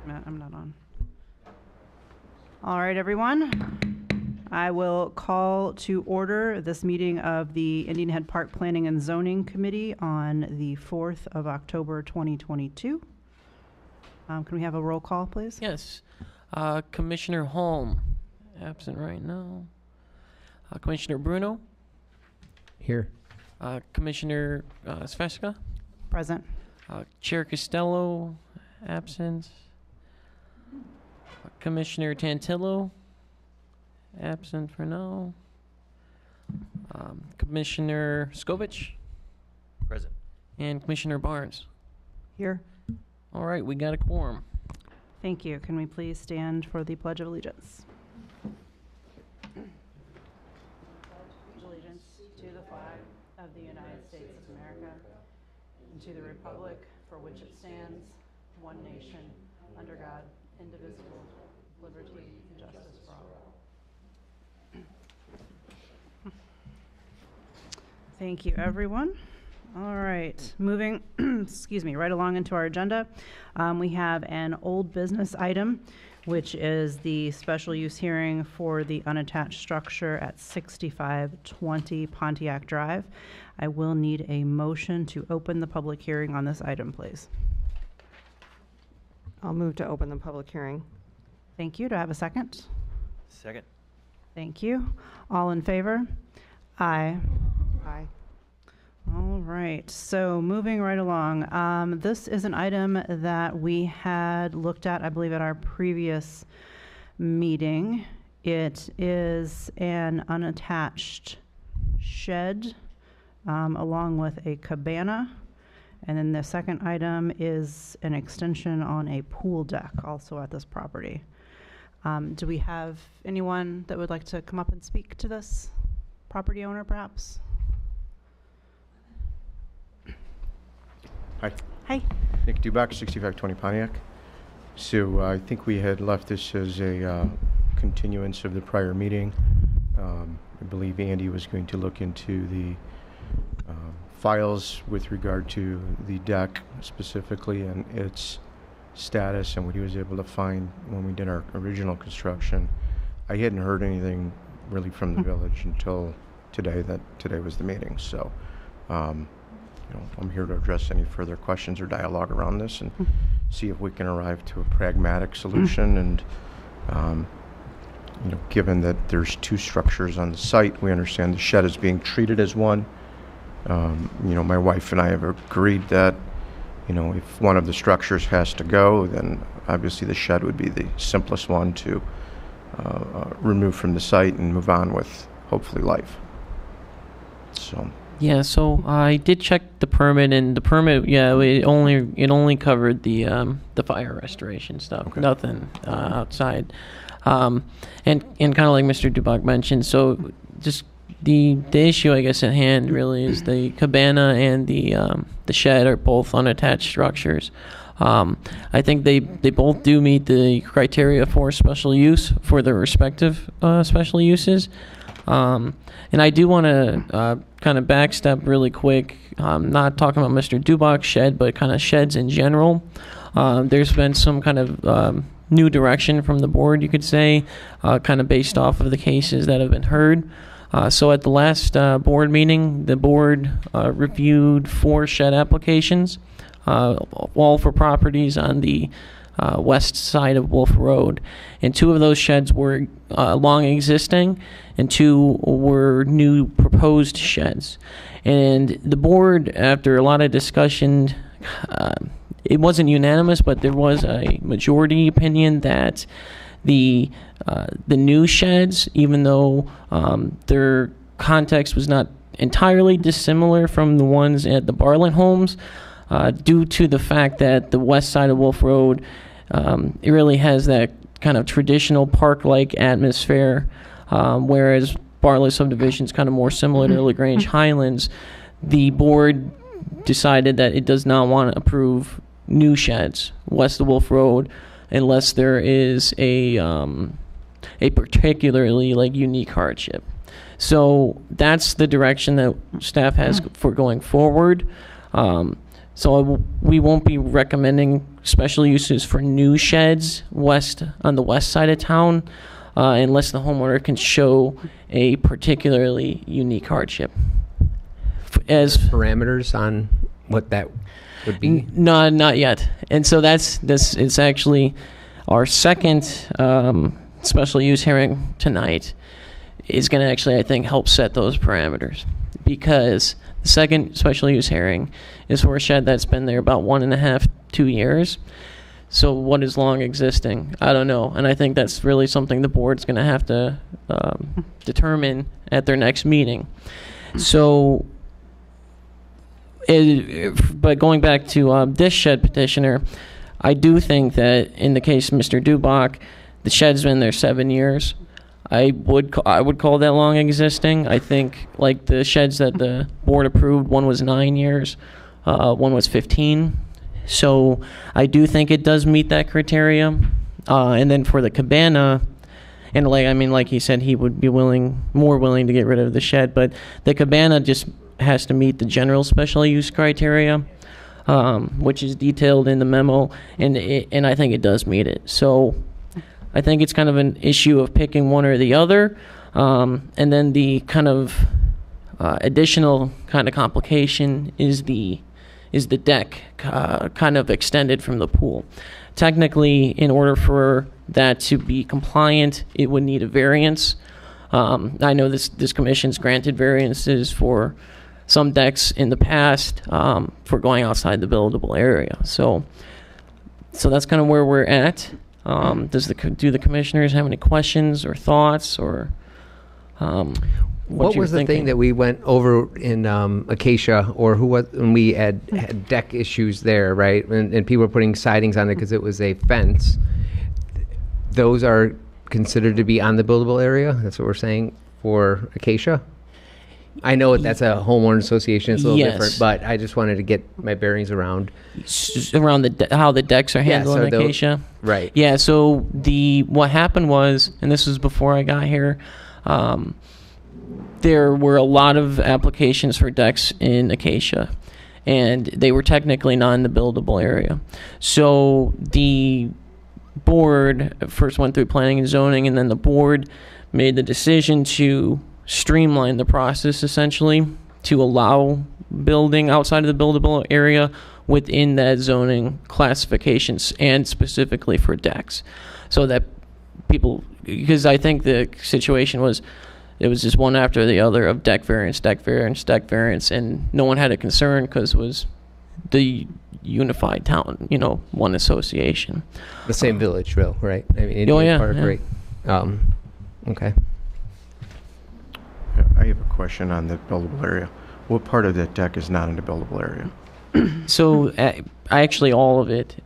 I'm not on. All right, everyone. I will call to order this meeting of the Indian Head Park Planning and Zoning Committee on the 4th of October, 2022. Can we have a roll call, please? Yes. Commissioner Holm, absent right now. Commissioner Bruno? Here. Commissioner Sveska? Present. Chair Costello, absent. Commissioner Tantillo, absent for now. Commissioner Skovich? Present. And Commissioner Barnes. Here. All right, we got a quorum. Thank you. Can we please stand for the Pledge of Allegiance? Allegiance to the flag of the United States of America and to the republic for which it stands, one nation, under God, indivisible, liberty and justice for all. Thank you, everyone. All right, moving, excuse me, right along into our agenda. We have an old business item, which is the special use hearing for the unattached structure at 6520 Pontiac Drive. I will need a motion to open the public hearing on this item, please. I'll move to open the public hearing. Thank you. Do I have a second? Second. Thank you. All in favor? Aye. Aye. All right, so moving right along, this is an item that we had looked at, I believe, at our previous meeting. It is an unattached shed along with a cabana. And then the second item is an extension on a pool deck also at this property. Do we have anyone that would like to come up and speak to this property owner, perhaps? Hi. Hi. Nick Dubach, 6520 Pontiac. So I think we had left this as a continuance of the prior meeting. I believe Andy was going to look into the files with regard to the deck specifically and its status and what he was able to find when we did our original construction. I hadn't heard anything really from the village until today, that today was the meeting. So I'm here to address any further questions or dialogue around this and see if we can arrive to a pragmatic solution. And given that there's two structures on the site, we understand the shed is being treated as one. My wife and I have agreed that, if one of the structures has to go, then obviously the shed would be the simplest one to remove from the site and move on with hopefully life. So. Yeah, so I did check the permit, and the permit, it only covered the fire restoration stuff, Okay. Nothing outside, and kind of like Mr. Dubach mentioned. So just the issue, I guess, at hand really is the cabana and the shed are both unattached structures. I think they both do meet the criteria for special use for their respective special uses. And I do want to kind of backstep really quick, not talking about Mr. Dubach's shed, but kind of sheds in general. There's been some kind of new direction from the board, you could say, kind of based off of the cases that have been heard. So at the last board meeting, the board reviewed 4 shed applications, all for properties on the west side of Wolf Road. And 2 of those sheds were long existing, and 2 were new proposed sheds. And the board, after a lot of discussion, it wasn't unanimous, but there was a majority opinion that the new sheds, even though their context was not entirely dissimilar from the ones at the Bartlett homes, due to the fact that the west side of Wolf Road, it really has that kind of traditional park-like atmosphere, whereas Bartlett subdivision is kind of more similar to LaGrange Highlands. The board decided that it does not want to approve new sheds west of Wolf Road unless there is a particularly unique hardship. So that's the direction that staff has for going forward. So we won't be recommending special uses for new sheds on the west side of town, unless the homeowner can show a particularly unique hardship. As Parameters on what that would be? No, not yet. And so this is actually our second special use hearing tonight. Is going to actually, I think, help set those parameters, because the second special use hearing is for a shed that's been there about 1.5, 2 years. So what is long existing? I don't know. And I think that's really something the board's going to have to determine at their next meeting. So, but going back to this shed petitioner, I do think that in the case of Mr. Dubach, the shed's been there 7 years. I would call that long existing. I think like the sheds that the board approved, one was 9 years, one was 15. So I do think it does meet that criteria. And then for the cabana, and like he said, he would be more willing to get rid of the shed, but the cabana just has to meet the general special use criteria, which is detailed in the memo, and I think it does meet it. So I think it's kind of an issue of picking one or the other. And then the kind of additional kind of complication is the deck kind of extended from the pool. Technically, in order for that to be compliant, it would need a variance. I know this commission's granted variances for some decks in the past for going outside the buildable area. So that's kind of where we're at. Do the commissioners have any questions or thoughts, or what was the thing that we went over in Acacia, or when we had deck issues there, right? And people were putting sidings on it because it was a fence. Those are considered to be on the buildable area. That's what we're saying for Acacia. I know that's a homeowner association. It's a little different, but I just wanted to get my bearings around how the decks are handled in Acacia. Right. Yeah. So what happened was, and this was before I got here, there were a lot of applications for decks in Acacia, and they were technically not in the buildable area. So the board first went through planning and zoning, and then the board made the decision to streamline the process, essentially, to allow building outside of the buildable area within that zoning classifications, and specifically for decks, so that people, because I think the situation was, it was just one after the other of deck variance, and no one had a concern because it was the unified town, one association. The same village, Bill, right? I mean, yeah, Park, yeah. right? Okay. I have a question on the buildable area. What part of that deck is not in the buildable area? So actually all of it.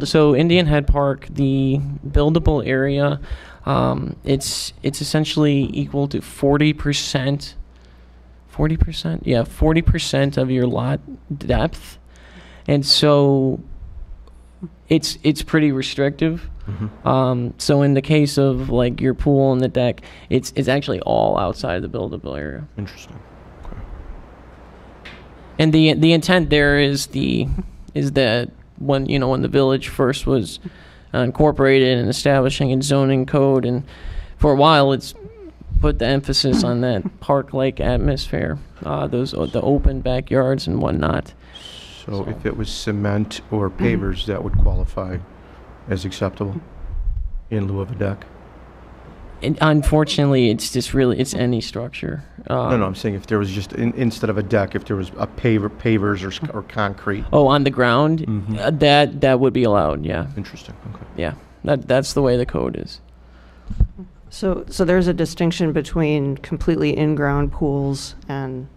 So Indian Head Park, the buildable area, it's essentially equal to 40%. 40%? Yeah, 40% of your lot depth. And so it's pretty restrictive. Mm-hmm. So in the case of like your pool and the deck, it's actually all outside the buildable area. Interesting. Okay. And the intent there is that when the village first was incorporated and establishing its zoning code, and for a while it's put the emphasis on that park-like atmosphere, the open backyards and whatnot. So if it was cement or pavers, that would qualify as acceptable in lieu of a deck? And unfortunately, it's any structure. No, I'm saying if there was just, instead of a deck, if there was a pavers or concrete. Oh, on the ground? Mm-hmm. That would be allowed, yeah. Interesting, okay. Yeah, that's the way the code is. So there's a distinction between completely in-ground pools and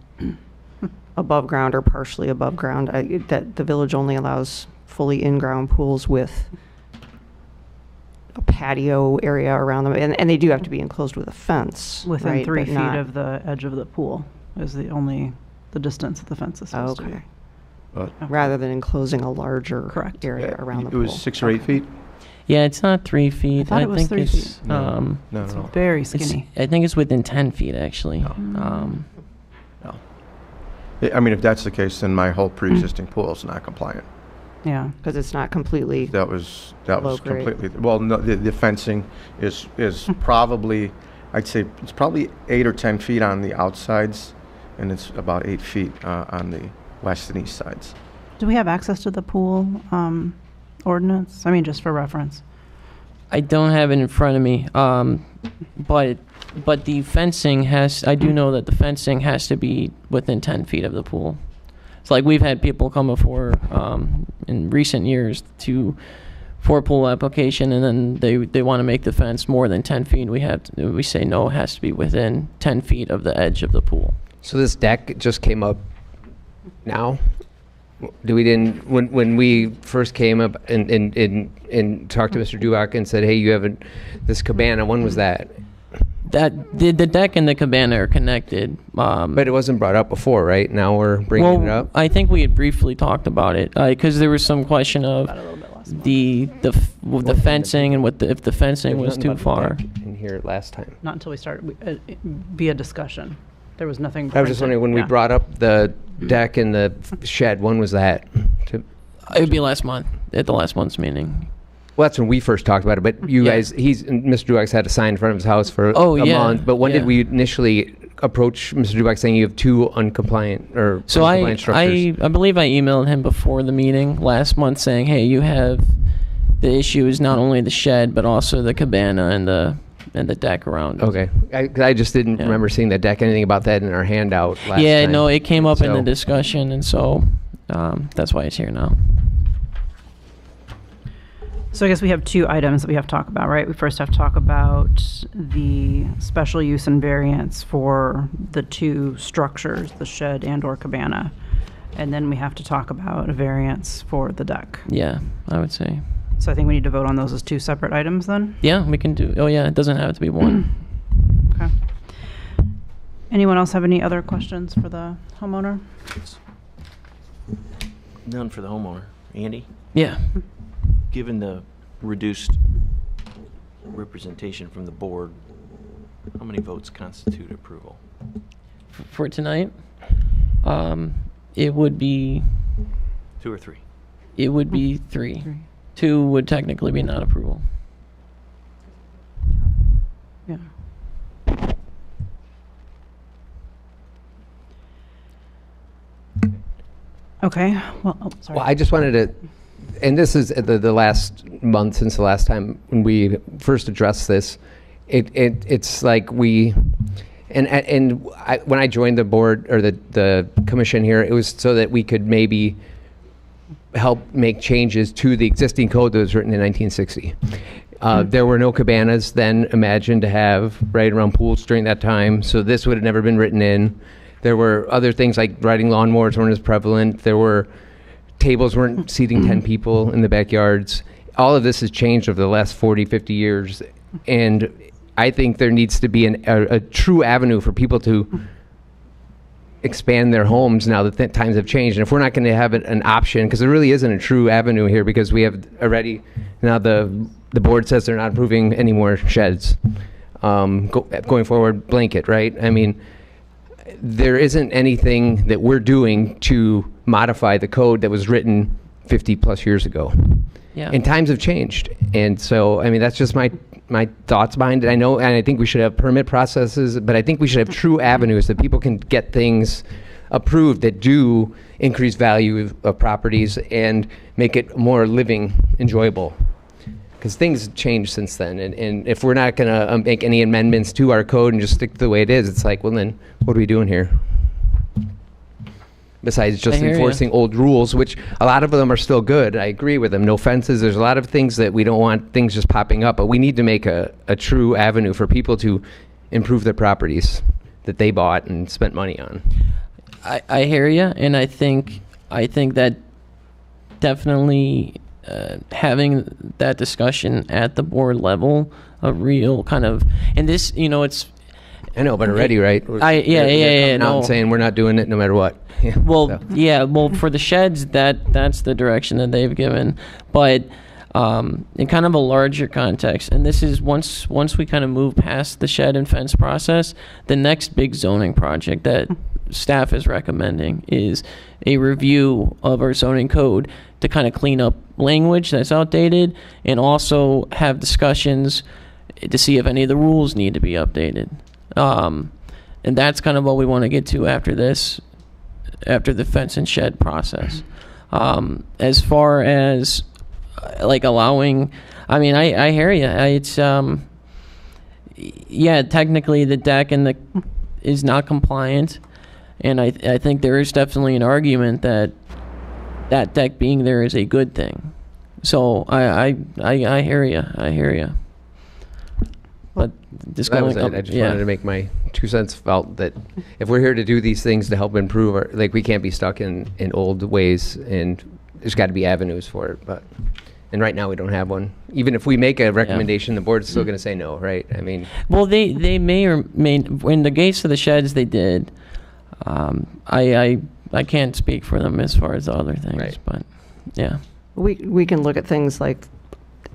above ground or partially above ground. That the village only allows fully in-ground pools with a patio area around them, and they do have to be enclosed with a fence. Within right? 3 But feet not- of the edge of the pool is the distance that the fence is supposed to be. Okay. But Rather than enclosing a larger Correct. area around the it pool. was 6 or 8 feet? Yeah, it's not 3 feet. thought it was think 3 it's feet. No, It's no. very it's skinny. I think it's within 10 feet actually. No. No. I mean, if that's the case, then my whole pre-existing pool is not compliant. Yeah. Because it's not completely, That was Low grade. completely, well, no, the fencing is probably, I'd say it's probably 8 or 10 feet on the outsides, and it's about 8 feet on the west and east sides. Do we have access to the pool ordinance? I mean, just for reference. I don't have it in front of me, but the fencing I do know that the fencing has to be within 10 feet of the pool. It's like we've had people come before in recent years for a pool application, and then they want to make the fence more than 10 feet. We say no, it has to be within 10 feet of the edge of the pool. So this deck just came up now? When we first came up and talked to Mr. Dubac and said, hey, you have this cabana, when was that? That the deck and the cabana are connected. But it wasn't brought up before, right? Now we're bringing it up? I think we had briefly talked about it because there was some question of About a little bit less. the fencing and if the fencing There was nothing too about the far. deck in here last time. Not until we started, via discussion. There was nothing. I was just wondering, when we Yeah. brought up the deck and the shed, when was that? It would be last month at the last month's meeting. Well, that's when we first talked about it, but you Yeah. guys, Mr. Dubac had a sign in front of his house for Oh, a yeah, month. But when yeah. did we initially approach Mr. Dubac saying you have two uncompliant or So uncompliant structures? I believe I emailed him before the meeting last month saying, hey, you have the issue is not only the shed but also the cabana and the deck around it. Okay. I just didn't Yeah. remember seeing the deck, anything about that in our handout last Yeah, time. no, it came up in the So- discussion, and so that's why it's here now. So I guess we have two items that we have to talk about, right? We first have to talk about the special use and variance for the two structures, the shed and/or cabana. And then we have to talk about a variance for the deck. Yeah, I would say. So I think we need to vote on those as two separate items then? Yeah, we can do. Oh, yeah, it doesn't have to be one. Okay. Anyone else have any other questions for the homeowner? None for the homeowner. Andy, Yeah. given the reduced representation from the board, how many votes constitute approval? For tonight, it would be 2 or 3? it would be three. Two would technically be not approval. Yeah. Okay, well, oh, sorry. Well, I just wanted to, and this is the last month since the last time when we first addressed this. It's like when I joined the board or the commission here, it was so that we could maybe help make changes to the existing code that was written in 1960. There were no cabanas then imagined to have right around pools during that time, so this would have never been written in. There were other things like riding lawnmowers weren't as prevalent. There were tables weren't seating 10 people in the backyards. All of this has changed over the last 40, 50 years. And I think there needs to be a true avenue for people to expand their homes now that times have changed. And if we're not going to have an option, because there really isn't a true avenue here, because we have already, now the board says they're not approving any more sheds. Going forward, blanket, right? I mean, there isn't anything that we're doing to modify the code that was written 50 plus years ago. Yeah. And times have changed. And so, I mean, that's just my thoughts behind it. I know, and I think we should have permit processes, but I think we should have true avenues that people can get things approved that do increase value of properties and make it more living, enjoyable. Because things have changed since then. And if we're not going to make any amendments to our code and just stick to the way it is, it's like, well, then what are we doing here? Besides just I hear ya. enforcing old rules, which a lot of them are still good. I agree with them. No fences. There's a lot of things that we don't want things just popping up, but we need to make a true avenue for people to improve their properties that they bought and spent money on. I hear you, and I think that definitely having that discussion at the board level, a real kind of, and this, it's. I know, but already, right? Yeah, They're coming out no. and saying we're not doing it no matter what. Well, So. yeah, well, for the sheds, that's the direction that they've given, but in kind of a larger context, and this is once we kind of move past the shed and fence process, the next big zoning project that staff is recommending is a review of our zoning code to kind of clean up language that's outdated, and also have discussions to see if any of the rules need to be updated. And that's kind of what we want to get to after this, after the fence and shed process. As far as like allowing, I mean, I hear you. It's yeah, technically the deck and the is not compliant, and I think there is definitely an argument that that deck being there is a good thing. So I hear you. I hear you. But just That was going it. up, I just yeah. wanted to make my 2 cents felt that if we're here to do these things to help improve our, like, we can't be stuck in old ways, and there's got to be avenues for it. And right now we don't have one. Even if we make a recommendation, the board's still going to say no, right? I mean, Well, they may or may, in the case of the sheds, they did. I can't speak for them as far as the other things, Right. but yeah. We can look at things like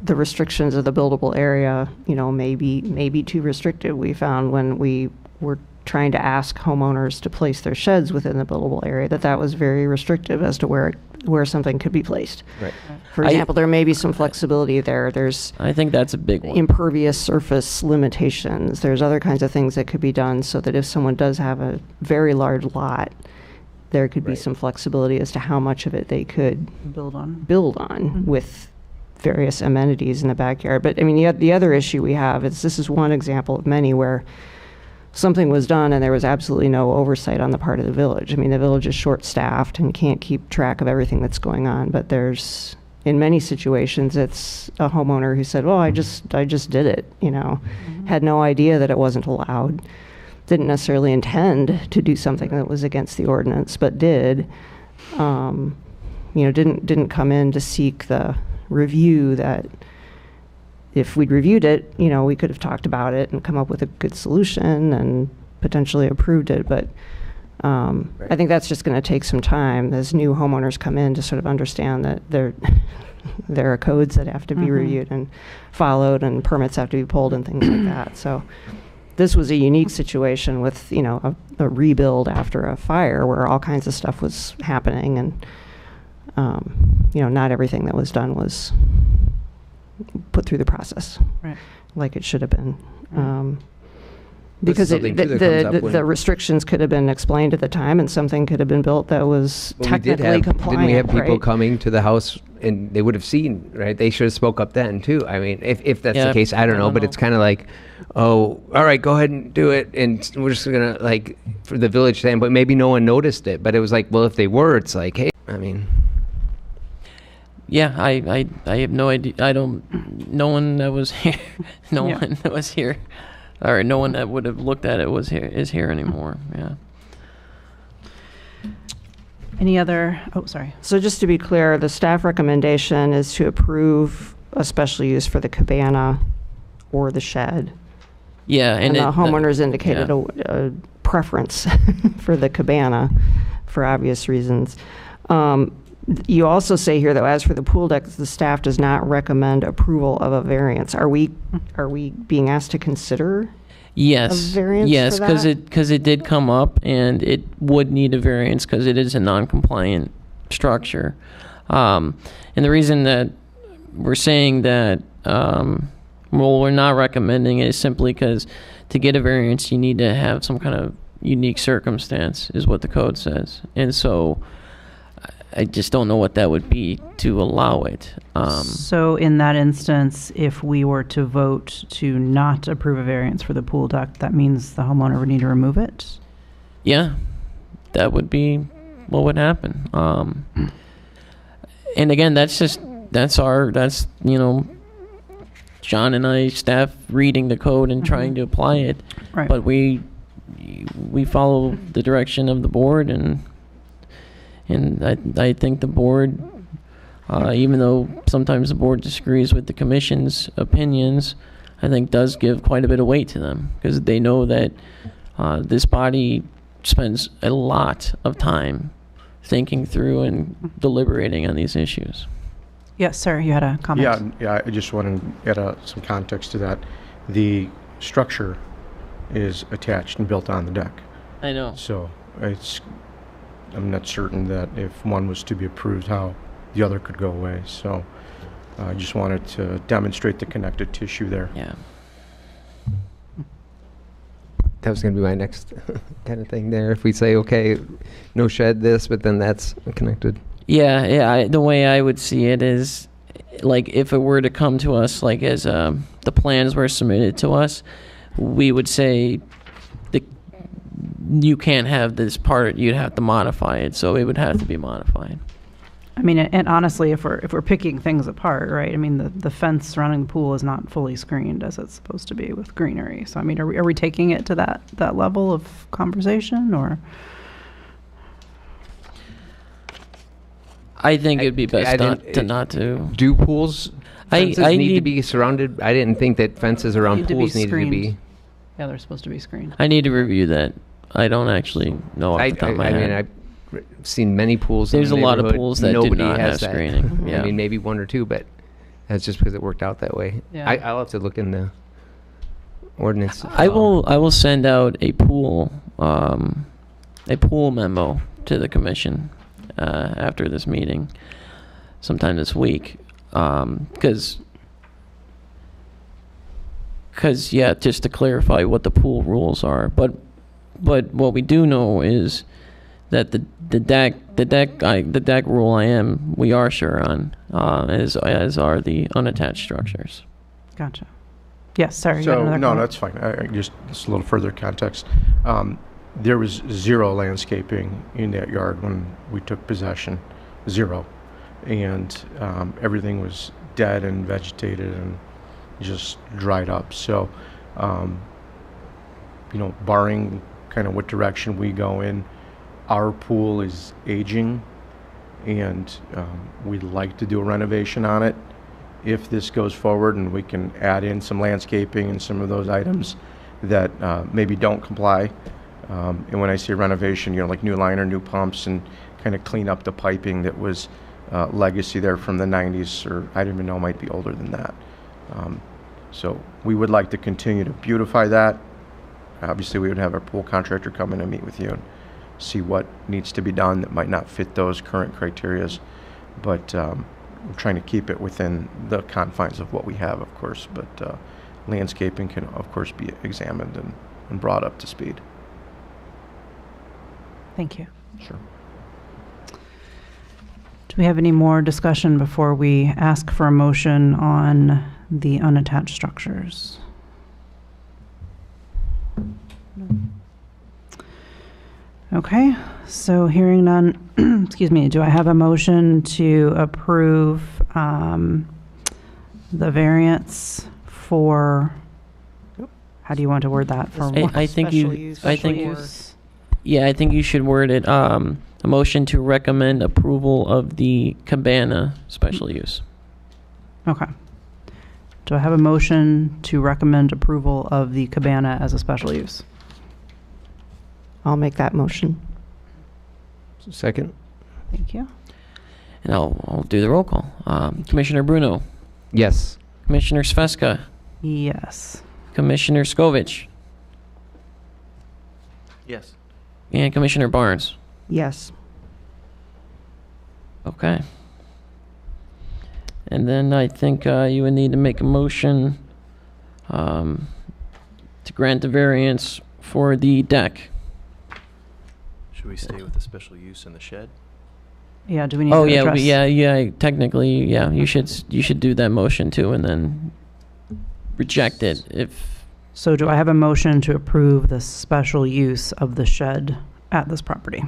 the restrictions of the buildable area, you know, maybe too restrictive. We found when we were trying to ask homeowners to place their sheds within the buildable area, that was very restrictive as to where something could be placed. right. For example, there may be some flexibility there. There's I think that's a big one. impervious surface limitations. There's other kinds of things that could be done so that if someone does have a very large lot, there could be Right. some flexibility as to how much of it they could Build on. build on with various amenities in the backyard. But I mean, the other issue we have is this is one example of many where something was done and there was absolutely no oversight on the part of the village. I mean, the village is short-staffed and can't keep track of everything that's going on. But there's, in many situations, it's a homeowner who said, "Well, I just did it," you know, had no idea that it wasn't allowed, didn't necessarily intend to do something that was against the ordinance, but did. You know, didn't come in to seek the review that if we'd reviewed it, you know, we could have talked about it and come up with a good solution and potentially approved it. But I think that's just going to take some time as new homeowners come in to sort of understand that there are codes that have to be reviewed and followed, and permits have to be pulled and things like that. So this was a unique situation with, you know, a rebuild after a fire where all kinds of stuff was happening, and you know, not everything that was done was put through the process Right. like it should have been. But Because something too that comes up when- the restrictions could have been explained at the time, and something could have been built that was Well, we did technically have, compliant. didn't we have people right? coming to the house and they would have seen, right? They should have spoke up then too. I mean, if that's Yeah, the case, I don't I know, don't but know. it's kind of like, oh, all right, go ahead and do it. And we're just going to, like, for the village saying, but maybe no one noticed it. But it was like, well, if they were, it's like, hey, I mean, Yeah, I have no idea. No one that was here, no Yeah. one that was here, or no one that would have looked at it is here anymore. Yeah. Any other, oh, sorry. So just to be clear, the staff recommendation is to approve a special use for the cabana or the shed. Yeah, And the it- homeowners indicated yeah. a preference for the cabana for obvious reasons. You also say here, though, as for the pool deck, the staff does not recommend approval of a variance. Are we being asked to consider? Yes. variance yes, for because that? it did come up, and it would need a variance because it is a non-compliant structure. And the reason that we're saying that, well, we're not recommending it is simply because to get a variance, you need to have some kind of unique circumstance, is what the code says. And so I just don't know what that would be to allow it. So in that instance, if we were to vote to not approve a variance for the pool deck, that means the homeowner would need to remove it? Yeah, that would be what would happen. And again, that's you know, John and I, staff reading the code and trying to apply it. Right. But we follow the direction of the board, and I think the board, even though sometimes the board disagrees with the commission's opinions, I think does give quite a bit of weight to them, because they know that this body spends a lot of time thinking through and deliberating on these issues. Yes, sir, you had a comment? Yeah, I just want to add some context to that. The structure is attached and built on the deck. I know. So I'm not certain that if one was to be approved, how the other could go away. So I just wanted to demonstrate the connective tissue there. Yeah. That was going to be my next kind of thing there. If we say, okay, no shed this, but then that's connected. Yeah, the way I would see it is, like, if it were to come to us, like, as the plans were submitted to us, we would say you can't have this part, you'd have to modify it, so it would have to be modified. I mean, and honestly, if we're picking things apart, right? I mean, the fence surrounding the pool is not fully screened as it's supposed to be with greenery. So I mean, are we taking it to that level of conversation, or? I think it'd be best not to. Do pools fences I need to need- be surrounded? I didn't think that fences around Need to be pools needed to be. screened. Yeah, they're supposed to be screened. I need to review that. I don't actually know off the top of my head. I've seen many pools. There's in a the lot of neighborhood. pools that do Nobody not has have that. screening. Yeah. I mean, maybe one or two, but that's just because it worked out that way. Yeah. I'll have to look in the ordinance. I will send out a pool memo to the commission after this meeting, sometime this week, because yeah, just to clarify what the pool rules are. But what we do know is that the deck rule we are sure on, as are the unattached structures. Gotcha. Yes, sorry. you had So, another no, comment? that's fine. Just a little further context. There was zero landscaping in that yard when we took possession, zero. And everything was dead and vegetated and just dried up. So, barring kind of what direction we go in, our pool is aging, and we'd like to do a renovation on it. If this goes forward and we can add in some landscaping and some of those items that maybe don't comply. And when I say renovation, like new liner, new pumps, and kind of clean up the piping that was legacy there from the 90s, or I don't even know, might be older than that. So we would like to continue to beautify that. Obviously, we would have our pool contractor come in and meet with you and see what needs to be done that might not fit those current criterias. But we're trying to keep it within the confines of what we have, of course. But landscaping can, of course, be examined and brought up to speed. Thank you. Sure. Do we have any more discussion before we ask for a motion on the unattached structures? No. Okay, so hearing none, excuse me, do I have a motion to approve the variance for, how do you want to word that? For what? I think Special you. use. I Special think. use. Yeah, I think you should word it. A motion to recommend approval of the cabana special use. Okay. Do I have a motion to recommend approval of the cabana as a special use? I'll make that motion. Second. Thank you. And I'll do the roll call. Commissioner Bruno, Yes. Commissioner Sveska, Yes. Commissioner Skovich, Yes. and Commissioner Barnes. Yes. Okay. And then I think you would need to make a motion to grant the variance for the deck. Should we stay with the special use in the shed? Yeah, do we need Oh to yeah, address? yeah. Technically, yeah. You should do that motion too, and then reject it if. So do I have a motion to approve the special use of the shed at this property?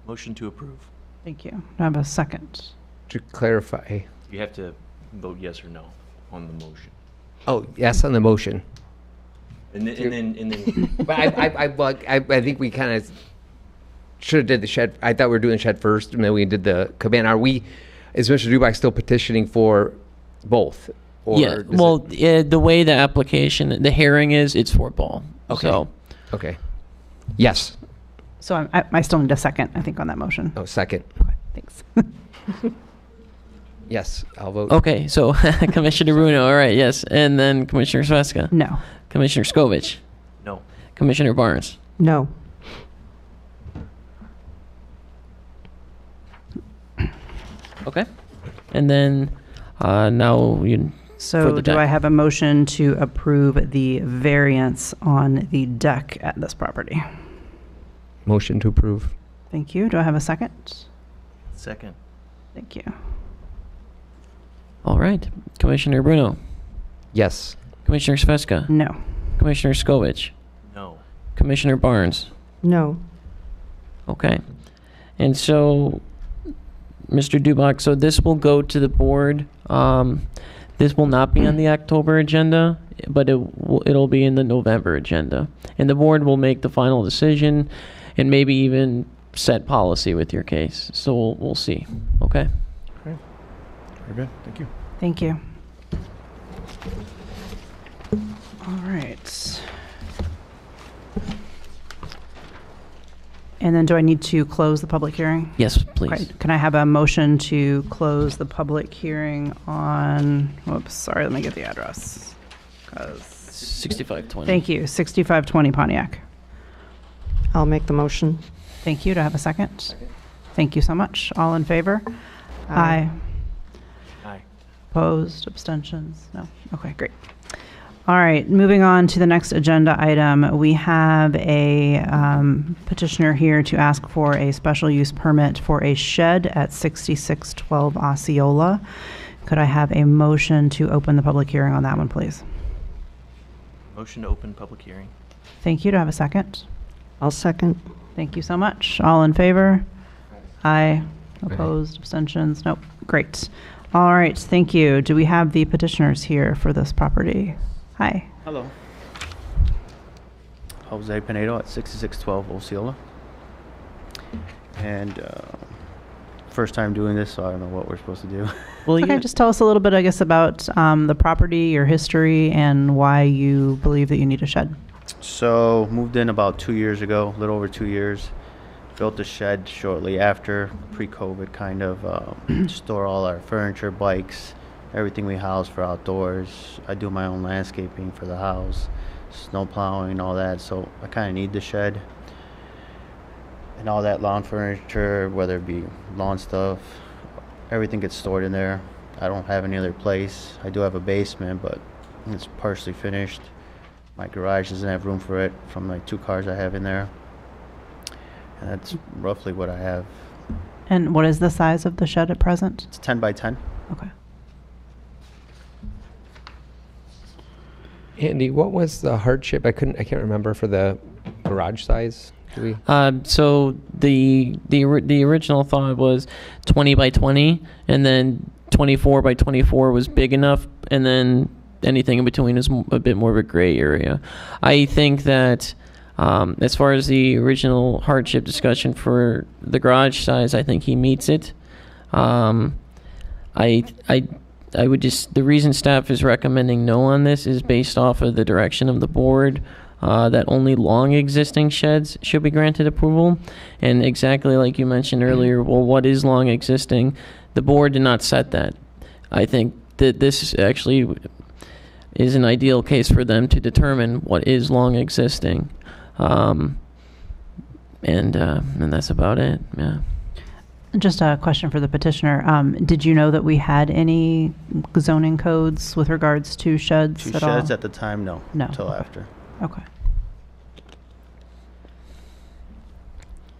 Motion to approve. Thank you. Do I have a second? To clarify. You have to vote yes or no on the motion. Oh, yes on the motion. And then But I think we kind of should have did the shed. I thought we were doing the shed first, and then we did the cabana. Are we, is Mr. Dubak still petitioning for both? Or Yeah. does Well, it- the way the application, the hearing is, it's for ball. Okay. So, Okay. Yes. So I still need a second, I think, on that motion. Oh, second. Okay, thanks. Yes, I'll vote. okay. So Commissioner Bruno, all right, yes, and then Commissioner Sveska, No. Commissioner Skovich, no. Commissioner Barnes, No. Okay. And then now you. For So the do deck. I have a motion to approve the variance on the deck at this property? Motion to approve. Thank you. Do I have a second? Second. Thank you. All right. Commissioner Bruno, Yes. Commissioner Sveska, No. Commissioner Skovich, No. Commissioner Barnes. No. Okay. And so, Mr. Dubak, so this will go to the board. This will not be on the October agenda, but it'll be in the November agenda. And the board will make the final decision and maybe even set policy with your case. So we'll see. Okay? Very good. Thank you. Thank you. All right. And then do I need to close the public hearing? Yes, Okay. please. Can I have a motion to close the public hearing on, whoops, sorry, let me get the address. 'Cause- 6520. Thank you, 6520 Pontiac. I'll make the motion. Thank you. Do I have a second? Thank you so much. All in favor? Aye. Aye. Opposed, abstentions? No? Okay, great. All right, moving on to the next agenda item. We have a petitioner here to ask for a special use permit for a shed at 6612 Osceola. Could I have a motion to open the public hearing on that one, please? Motion to open public hearing. Thank you. Do I have a second? I'll second. Thank you so much. All in favor? Aye. Opposed, abstentions? Nope. Great. All right, thank you. Do we have the petitioners here for this property? Hi. Hello. Jose Pinedo at 6612 Osceola. And first time doing this, so I don't know what we're supposed to do. Well, Okay, just tell us a little bit, I guess, about the property, your history, and why you believe that you need a shed. So moved in about 2 years ago, a little over 2 years. Built a shed shortly after, pre-COVID kind of. Store all our furniture, bikes, everything we house for outdoors. I do my own landscaping for the house, snow plowing, all that. So I kind of need the shed. And all that lawn furniture, whether it be lawn stuff, everything gets stored in there. I don't have any other place. I do have a basement, but it's partially finished. My garage doesn't have room for it from like 2 cars I have in there. And that's roughly what I have. And what is the size of the shed at present? It's 10 by 10. Okay. Andy, what was the hardship? I can't remember for the garage size. Do we? So the original thought was 20 by 20, and then 24 by 24 was big enough, and then anything in between is a bit more of a gray area. I think that as far as the original hardship discussion for the garage size, I think he meets it. I would just, the reason staff is recommending no on this is based off of the direction of the board, that only long existing sheds should be granted approval. And exactly like you mentioned earlier, well, what is long existing? The board did not set that. I think that this actually is an ideal case for them to determine what is long existing. And that's about it, yeah. Just a question for the petitioner. Did you know that we had any zoning codes with regards to sheds Two at all? sheds at the time, no. No, Until okay. after. Okay.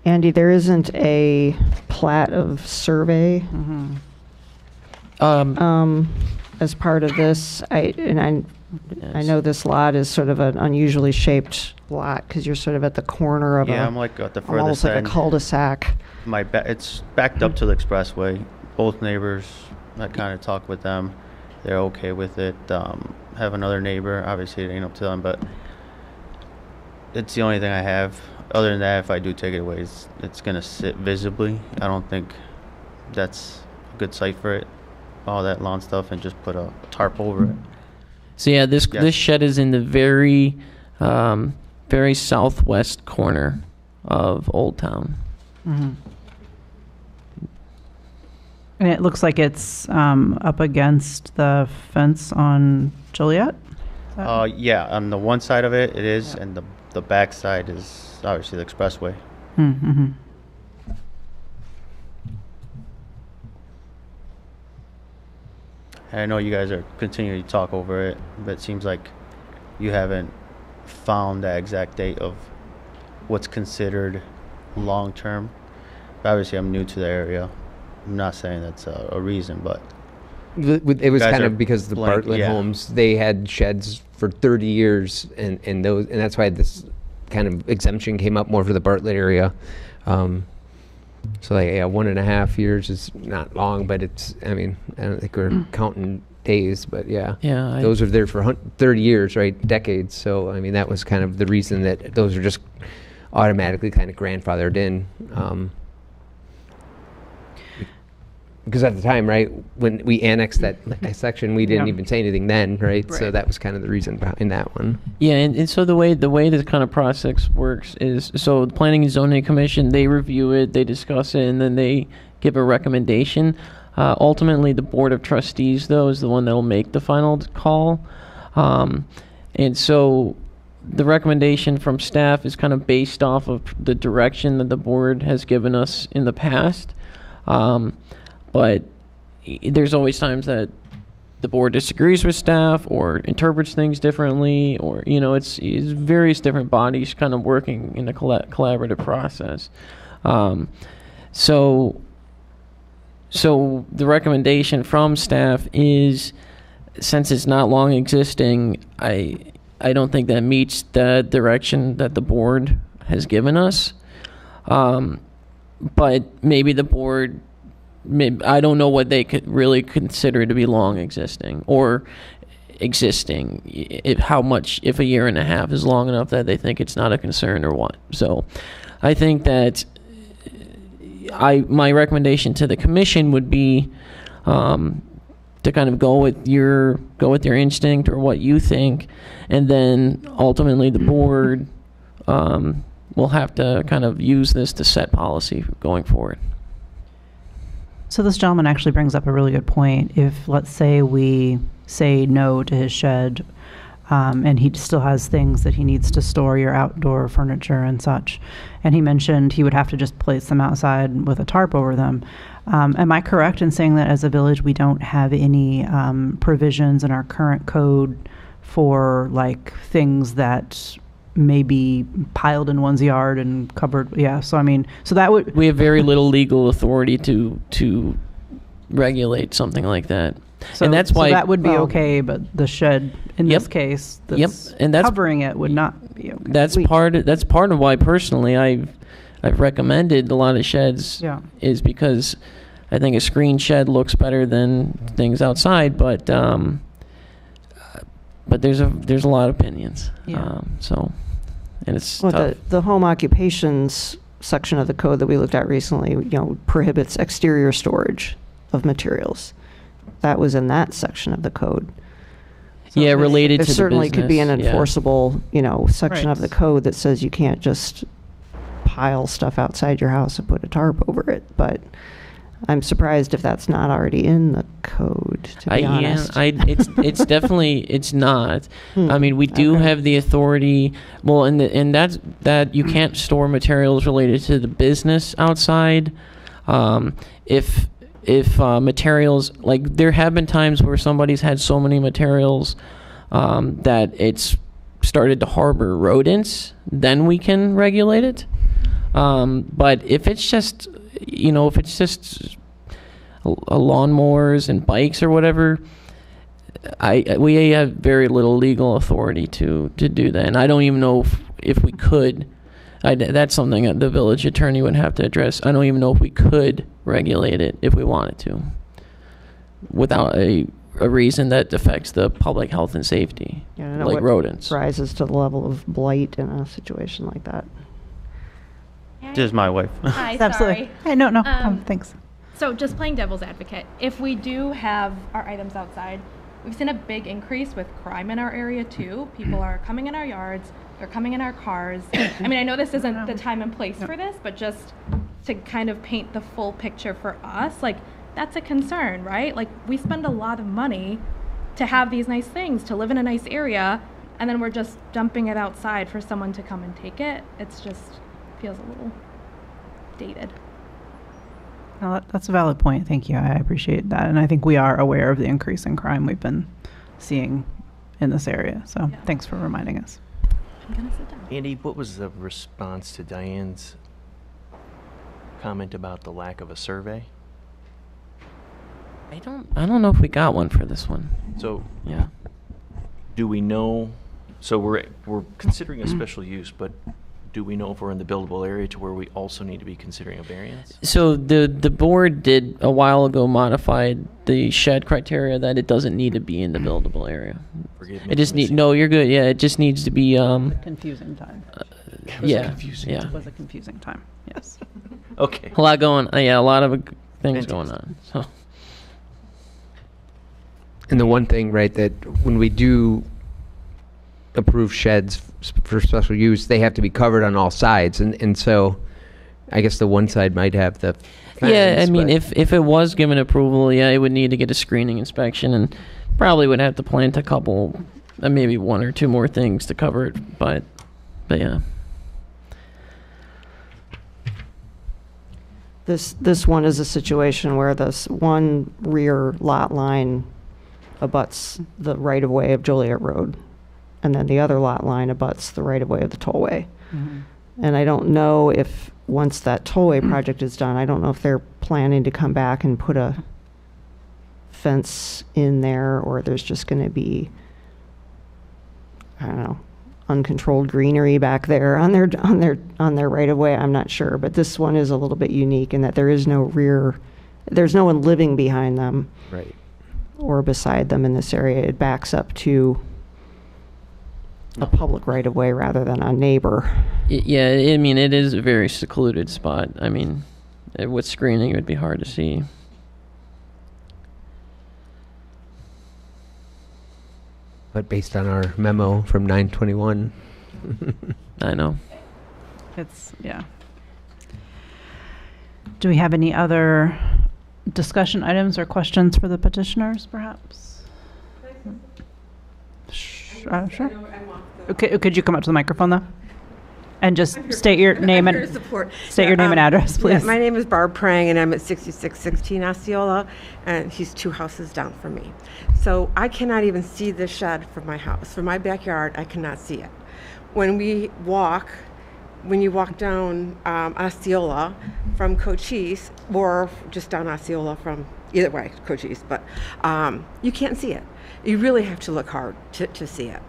Andy, there isn't a plat of survey Mm-hmm. as part of this. I Yes. know this lot is sort of an unusually shaped lot because you're sort of at the corner of Yeah, a, I'm like at the almost furthest like a end. cul-de-sac. It's backed up to the expressway. Both neighbors, I kind of talked with them. They're okay with it. Have another neighbor. Obviously, it ain't up to them, but it's the only thing I have. Other than that, if I do take it away, it's gonna sit visibly. I don't think that's a good site for it. All that lawn stuff, and just put a tarp over it. So yeah, this Yes. shed is in the very, very southwest corner of Old Town. Mm-hmm. And it looks like it's up against the fence on Joliet? Is that- Yeah, on the one side of it, it is, Yeah. and the back side is obviously the expressway. Mm-hmm. I know you guys are continuing to talk over it, but it seems like you haven't found that exact date of what's considered long term. Obviously, I'm new to the area. I'm not saying that's a reason, but It was Guys kind are of because the blank, Bartlett yeah. homes, they had sheds for 30 years, and that's why this kind of exemption came up more for the Bartlett area. So like, yeah, 1.5 years is not long, but it's, I mean, I don't think we're counting days, but yeah. Yeah, Those are there for 30 years, right? Decades. So, I mean, that was kind of the reason that those are just automatically kind of grandfathered in. Because at the time, right, when we annexed that section, we didn't Yeah. even say anything then, right? So Right. that was kind of the reason behind that one. Yeah, and so the way this kind of process works is, so the Planning and Zoning Commission, they review it, they discuss it, and then they give a recommendation. Ultimately, the Board of Trustees, though, is the one that will make the final call. And so the recommendation from staff is kind of based off of the direction that the board has given us in the past. But there's always times that the board disagrees with staff or interprets things differently, or, you know, it's various different bodies kind of working in a collaborative process. So the recommendation from staff is, since it's not long existing, I don't think that meets the direction that the board has given us. But maybe the board, I don't know what they could really consider to be long existing or existing. If a year and a half is long enough that they think it's not a concern or what. So I think that my recommendation to the commission would be to kind of go with your instinct or what you think, and then ultimately the board will have to kind of use this to set policy going forward. So this gentleman actually brings up a really good point. If, let's say, we say no to his shed, and he still has things that he needs to store, your outdoor furniture and such, and he mentioned he would have to just place them outside with a tarp over them. Am I correct in saying that as a village we don't have any provisions in our current code for like things that may be piled in one's yard and covered? Yeah, so I mean, so that would... We have very little legal authority to regulate something like that. So, and that's why so that would be okay, but the shed in Yep. this case that's, Yep, and that's covering it would not be okay. that's part of why personally I've recommended a lot of sheds, Yeah. is because I think a screen shed looks better than things outside, but there's a lot of opinions. Yeah. And it's Well, tough. the home occupations section of the code that we looked at recently, prohibits exterior storage of materials. That was in that section of the code. Yeah, related There to the certainly could be an business, yeah. enforceable, section of Right. the code that says you can't just pile stuff outside your house and put a tarp over it. But I'm surprised if that's not already in the code, to be honest. It's definitely, it's not. Hmm, I mean, we do okay. have the authority. Well, and that you can't store materials related to the business outside. If materials, like there have been times where somebody's had so many materials that it's started to harbor rodents, then we can regulate it. But if it's just, lawnmowers and bikes or whatever, we have very little legal authority to do that, and I don't even know if we could. That's something that the village attorney would have to address. I don't even know if we could regulate it if we wanted to, without a reason that affects the public health and safety, Yeah, I don't know like what rodents. rises to the level of blight in a situation like that. Just my wife. Hi, Absolutely. sorry. Hey, no, Um, thanks. So just playing devil's advocate, if we do have our items outside, we've seen a big increase with crime in our area too. People are coming in our yards, they're coming in our cars. I mean, I know this isn't the time and place for this, but just to kind of paint the full picture for us, like that's a concern, right? Like we spend a lot of money to have these nice things, to live in a nice area, and then we're just dumping it outside for someone to come and take it. It's just feels a little dated. No, that's a valid point. Thank you. I appreciate that. And I think we are aware of the increase in crime we've been seeing in this area. So Yeah. thanks for reminding us. I'm gonna sit down. Andy, what was the response to Diane's comment about the lack of a survey? I don't know if we got one for this one. So Yeah. do we know, so we're considering a special use, but do we know if we're in the buildable area to where we also need to be considering a variance? So the board did a while ago modified the shed criteria that it doesn't need to be in the buildable area. Forgive me It just for need missing- no, you're good. Yeah, it just needs to be Confusing time. yeah, confusing. yeah. It was a confusing time. Yes. Okay. A lot going. Yeah, a lot of things going Fantastic. on. So And the one thing, right, that when we do approve sheds for special use, they have to be covered on all sides, and so I guess the one side might have the yeah, I fence, mean, but- if it was given approval, yeah, it would need to get a screening inspection and probably would have to plant a couple, maybe one or two more things to cover it. But yeah. This one is a situation where this one rear lot line abuts the right-of-way of Joliet Road, and then the other lot line abuts the right-of-way of the tollway. Mhm. And I don't know if, once that tollway project is done, I don't know if they're planning to come back and put a fence in there, or there's just going to be, I don't know, uncontrolled greenery back there on their right of way. I'm not sure, but this one is a little bit unique in that there's no one living behind them right. or beside them in this area. It backs up to a public right of way rather than a neighbor. Yeah, I mean, it is a very secluded spot. I mean, with screening, it would be hard to see. But based on our memo from 9/21, I know. Yeah. Do we have any other discussion items or questions for the petitioners, perhaps? Sure. Okay, could you come up to the microphone, though? And just state your name I'm here to and, support. state your name and address, Yeah, please. my name is Barb Prang, and I'm at 6616 Osceola, and he's 2 houses down from me. So I cannot even see the shed from my house. From my backyard, I cannot see it. When you walk down Osceola from Cochise, or just down Osceola from, either way, Cochise, but you can't see it. You really have to look hard to see it.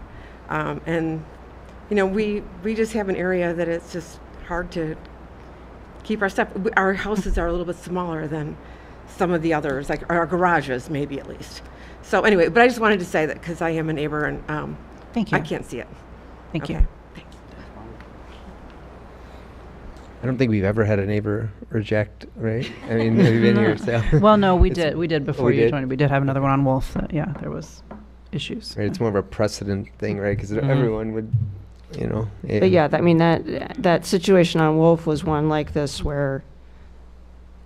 And you know, we just have an area that it's just hard to keep our stuff. Our houses are a little bit smaller than some of the others, like our garages, maybe at least. So anyway, but I just wanted to say that because I am a neighbor and Thank you. I can't see it. Thank Okay. you. I don't think we've ever had a neighbor reject, right? I mean, we've been here, so. Well, no, we It's- did before we you did? joined. We did have another one on Wolf. Yeah, there was issues. Right, it's more of a precedent thing, right? Because Mhm. everyone would, you know. But yeah, I mean, that situation on Wolf was one like this where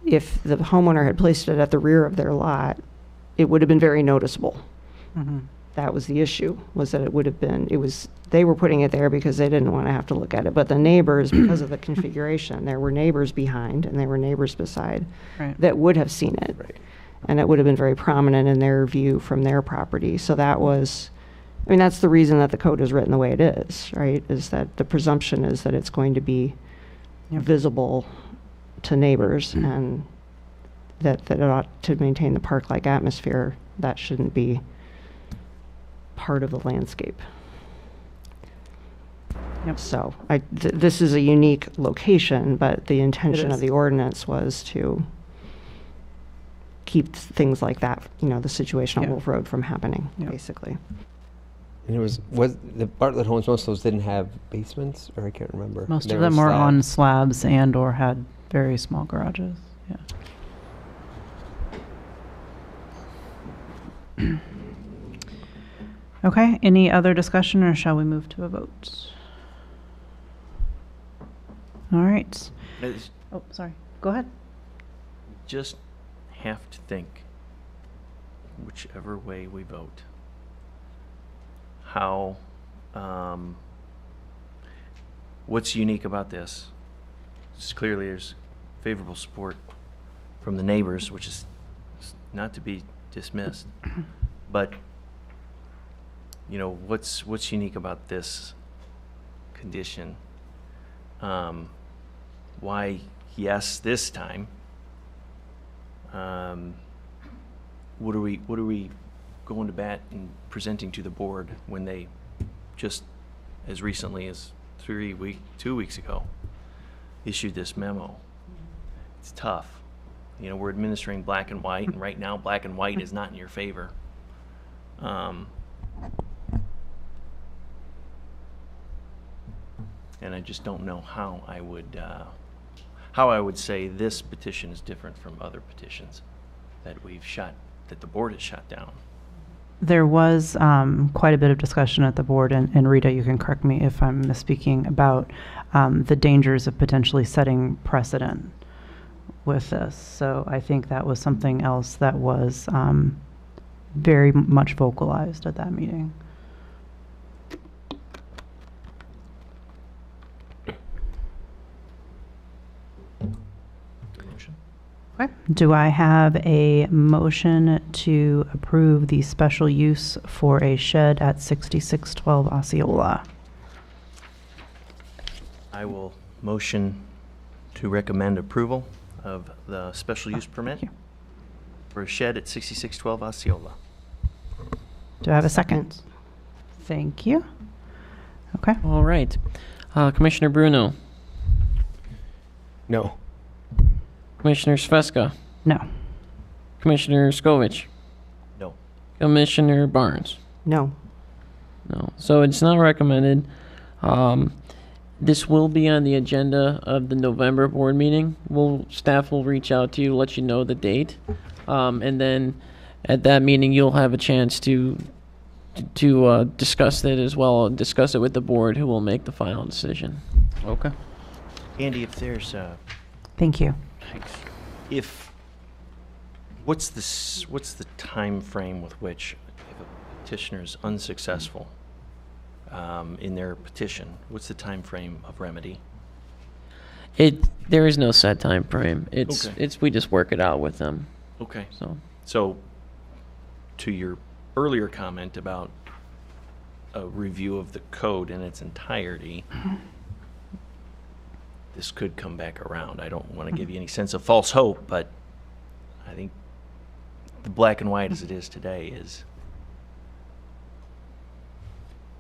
if the homeowner had placed it at the rear of their lot, it would have been very noticeable. Mhm. That was the issue, was that they were putting it there because they didn't want to have to look at it. But the neighbors, because of the configuration, there were neighbors behind and there were neighbors beside Right. that would have seen it. Right. And it would have been very prominent in their view from their property. So that's the reason that the code is written the way it is, right? Is that the presumption is that it's going to be Yep. visible to neighbors, and that it ought to maintain the park-like atmosphere. That shouldn't be part of the landscape. Yep. So this is a unique location, but the intention is. of the ordinance was to keep things like that, the situation on Yeah. Wolf Road from happening, Yeah. basically. And was the Bartlett homes, most of those didn't have basements, or I can't remember. Most They of them were on slabs. slabs and or had very small garages. Yeah. Okay, any other discussion or shall we move to a vote? All right. It's Oh, sorry. Go ahead. just have to think, whichever way we vote, how, what's unique about this? Clearly there's favorable support from the neighbors, which is not to be dismissed. But, you know, what's unique about this condition? Why yes this time? What are we going to bat and presenting to the board when they just as recently as 2 weeks ago issued this memo? It's tough. You know, we're administering black and white, and right now black and white is not in your favor. And I just don't know how I would say this petition is different from other petitions that that the board has shot down. There was quite a bit of discussion at the board, and Rita, you can correct me if I'm misspeaking, about the dangers of potentially setting precedent with this. So I think that was something else that was very much vocalized at that meeting. Motion? Okay. Do I have a motion to approve the special use for a shed at 6612 Osceola? I will motion to recommend approval of the special use permit you. for a shed at 6612 Osceola. Do I have a second? Thank you. Okay. All right. Commissioner Bruno, No. Commissioner Sveska, No. Commissioner Skovich, No. Commissioner Barnes. No. No. So it's not recommended. This will be on the agenda of the November board meeting. Staff will reach out to you, let you know the date. And then at that meeting, you'll have a chance to discuss it as well, discuss it with the board, who will make the final decision. Okay. Andy, if there's Thank you. what's the time frame with which if a petitioner is unsuccessful in their petition, what's the time frame of remedy? There is no set time frame. We just work it out with them. Okay. So To your earlier comment about a review of the code in its entirety, this could come back around. I don't want to give you any sense of false hope, but I think the black and white as it is today is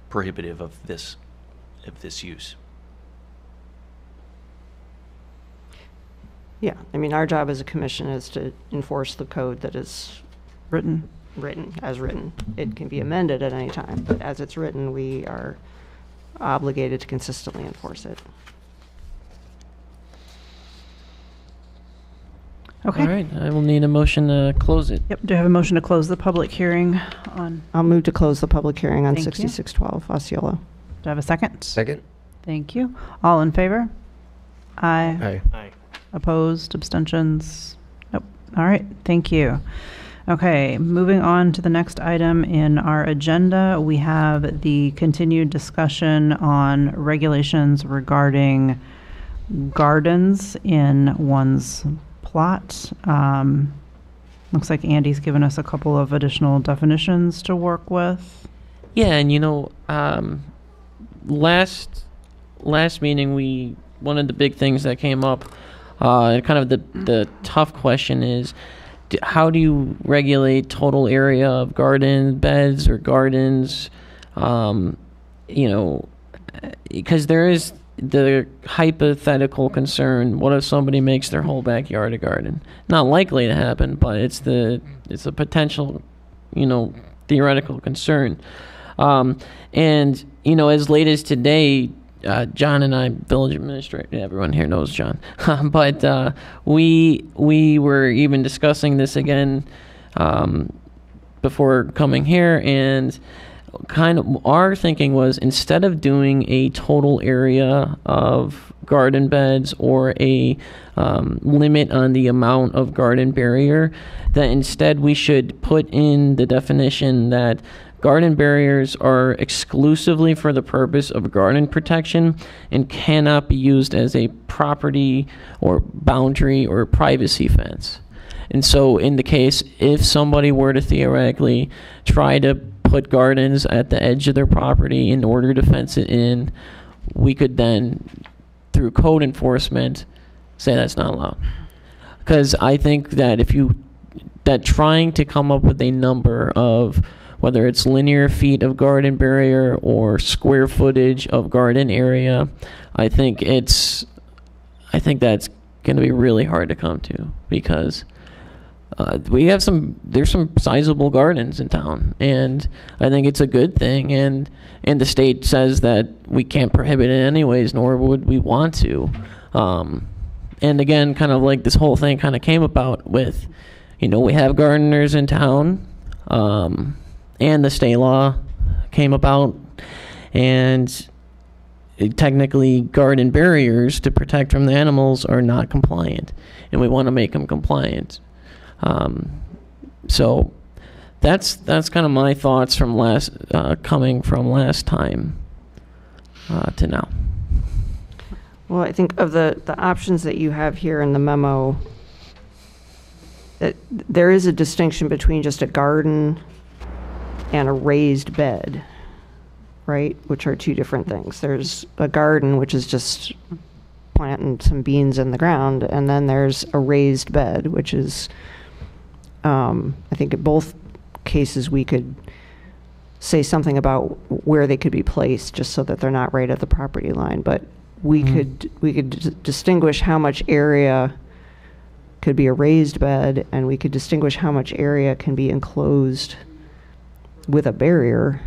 prohibitive of this use. Yeah, I mean, our job as a commission is to enforce the code that is written as written. It can be amended at any time, but as it's written, we are obligated to consistently enforce it. Okay. all right, I will need a motion to close it. Yep. Do I have a motion to close the public hearing on? I'll move to close the public hearing on Thank you. 6612 Osceola. Do I have a second? Second? Thank you. All in favor? Aye. Aye. Aye. Opposed? Abstentions? Nope. All right. Thank you. Okay, moving on to the next item in our agenda, we have the continued discussion on regulations regarding gardens in one's plot. Looks like Andy's given us a couple of additional definitions to work with. Yeah, and last meeting, one of the big things that came up, and kind of the tough question is, how do you regulate total area of garden beds or gardens? Because there is the hypothetical concern: what if somebody makes their whole backyard a garden? Not likely to happen, but it's a potential, theoretical concern. And as late as today, John and I, village administrator, everyone here knows John, but we were even discussing this again before coming here, and kind of our thinking was, instead of doing a total area of garden beds or a limit on the amount of garden barrier, that instead we should put in the definition that garden barriers are exclusively for the purpose of garden protection and cannot be used as a property or boundary or privacy fence. And so in the case, if somebody were to theoretically try to put gardens at the edge of their property in order to fence it in, we could then, through code enforcement, say that's not allowed. Because I think that that trying to come up with a number of whether it's linear feet of garden barrier or square footage of garden area, I think that's going to be really hard to come to, because there's some sizable gardens in town, and I think it's a good thing, and the state says that we can't prohibit it anyways, nor would we want to. And again, kind of like this whole thing kind of came about with, we have gardeners in town, and the state law came about, and technically garden barriers to protect from the animals are not compliant, and we want to make them compliant. So that's kind of my thoughts from coming from last time to now. Well, I think of the options that you have here in the memo, that there is a distinction between just a garden and a raised bed, right? Which are two different things. There's a garden, which is just planting some beans in the ground, and then there's a raised bed, which is, I think in both cases we could say something about where they could be placed, just so that they're not right at the property line. But we could distinguish how much area could be a raised bed, and we could distinguish how much area can be enclosed with a barrier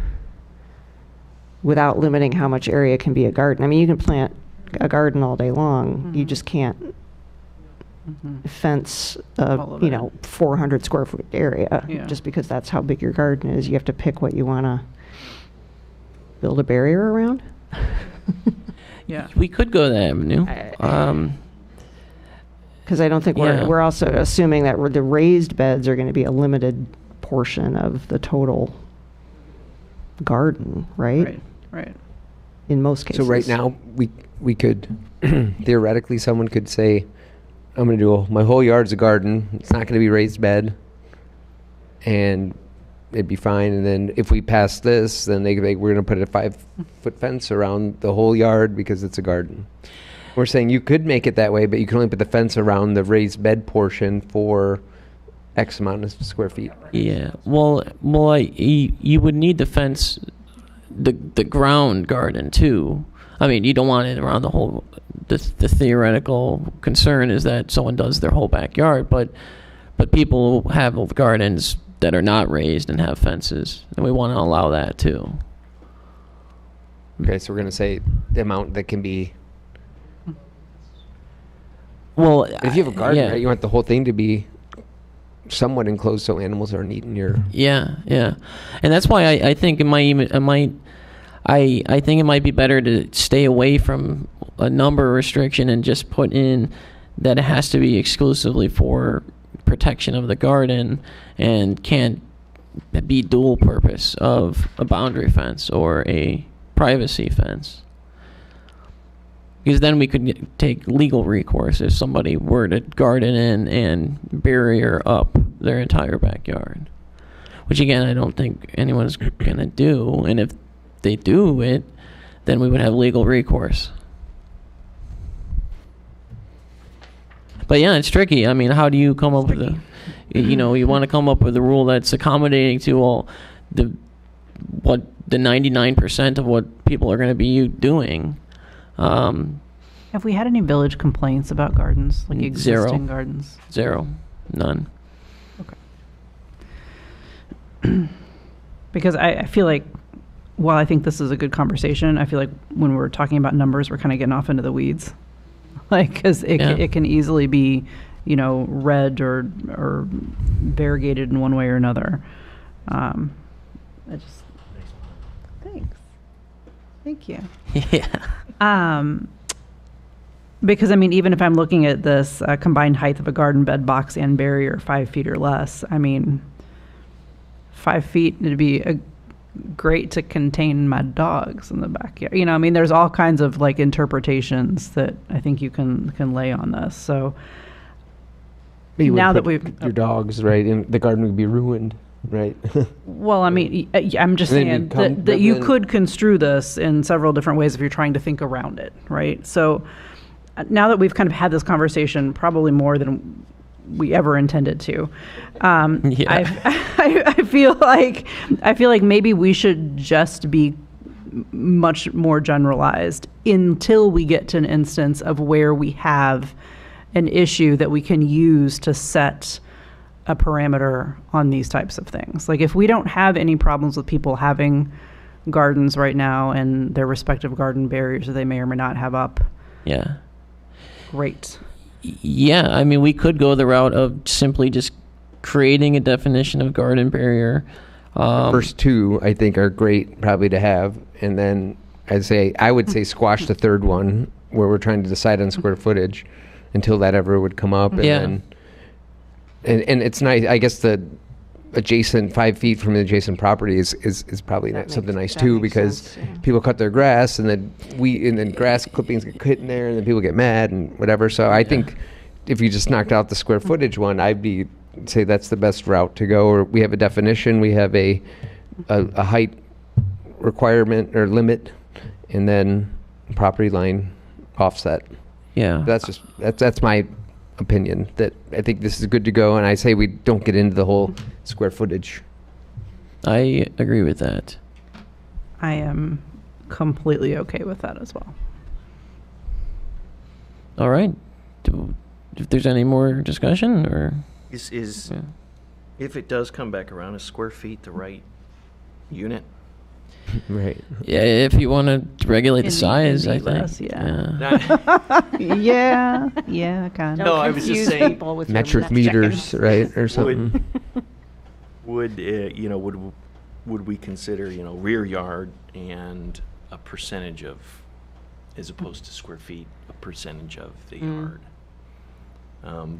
without limiting how much area can be a garden. I mean, you can plant a garden all day long. You just can't fence All of it. 400 square foot area Yeah. just because that's how big your garden is. You have to pick what you want to build a barrier around. Yeah. We could go that avenue. Because I don't think Yeah. we're also assuming that the raised beds are going to be a limited portion of the total garden, right? Right. In most cases. So right now, we could, theoretically, someone could say, I'm going to do my whole yard's a garden. It's not going to be raised bed. And it'd be fine. And then if we pass this, then we're going to put a 5-foot fence around the whole yard because it's a garden. We're saying you could make it that way, but you can only put the fence around the raised bed portion for X amount of square feet. Yeah. Well, you would need to fence the ground garden too. I mean, you don't want it around the whole. The theoretical concern is that someone does their whole backyard, but people have gardens that are not raised and have fences, and we want to allow that too. Okay, so we're going to say the amount that can be. Well, If you have a garden, yeah. right, you want the whole thing to be somewhat enclosed so animals aren't eating your. Yeah, and that's why I think it might be better to stay away from a number restriction and just put in that it has to be exclusively for protection of the garden and can't be dual purpose of a boundary fence or a privacy fence. Because then we could take legal recourse if somebody were to garden in and barrier up their entire backyard. Which again, I don't think anyone's going to do. And if they do it, then we would have legal recourse. But yeah, it's tricky. I mean, how do you come up with you want to come up with a rule that's accommodating to the 99% of what people are going to be doing. Have we had any village complaints about gardens, like existing Zero. gardens? Zero. None. Because I feel like, while I think this is a good conversation, I feel like when we're talking about numbers, we're kind of getting off into the weeds. Like, because it can easily be, read or variegated in one way or another. Thanks. Thank you. Yeah. Because, I mean, even if I'm looking at this combined height of a garden bed, box, and barrier, 5 feet or less, I mean, 5 feet, it'd be great to contain my dogs in the backyard. I mean, there's all kinds of, interpretations that I think you can lay on this. So, But you would now that put we've your dogs, right, and the garden would be ruined, right? Well, I mean, I'm just And then saying become- that you then- could construe this in several different ways if you're trying to think around it, right? So now that we've kind of had this conversation, probably more than we ever intended to, I feel like maybe we should just be much more generalized until we get to an instance of where we have an issue that we can use to set a parameter on these types of things. Like if we don't have any problems with people having gardens right now and their respective garden barriers that they may or may not have up, Yeah. great. Yeah, I mean, we could go the route of simply just creating a definition of garden barrier. First two, I think, are great probably to have. And then I would say squash the third one where we're trying to decide on square footage until that ever would come up. And Yeah. then, and it's nice, I guess the adjacent 5 feet from the adjacent property is probably That something makes- nice that too, makes because sense, yeah. people cut their grass and then grass clippings get hit in there and then people get mad and whatever. So I think if you just knocked out the square footage one, I'd say that's the best route to go. Or we have a definition, we have a height requirement or limit, and then property line offset. Yeah. That's my opinion, that I think this is good to go, and I say we don't get into the whole square footage. I agree with that. I am completely okay with that as well. All right. If there's any more discussion, or Is Yeah. if it does come back around, is square feet the right unit? Right. yeah, if you want to regulate the In- size, in I the think. US, yeah. Yeah, kind of. No, I was just Confuse saying- people with your Metric meters, right, or something. Would would we consider rear yard and a percentage of, as opposed to square feet, a percentage of the yard?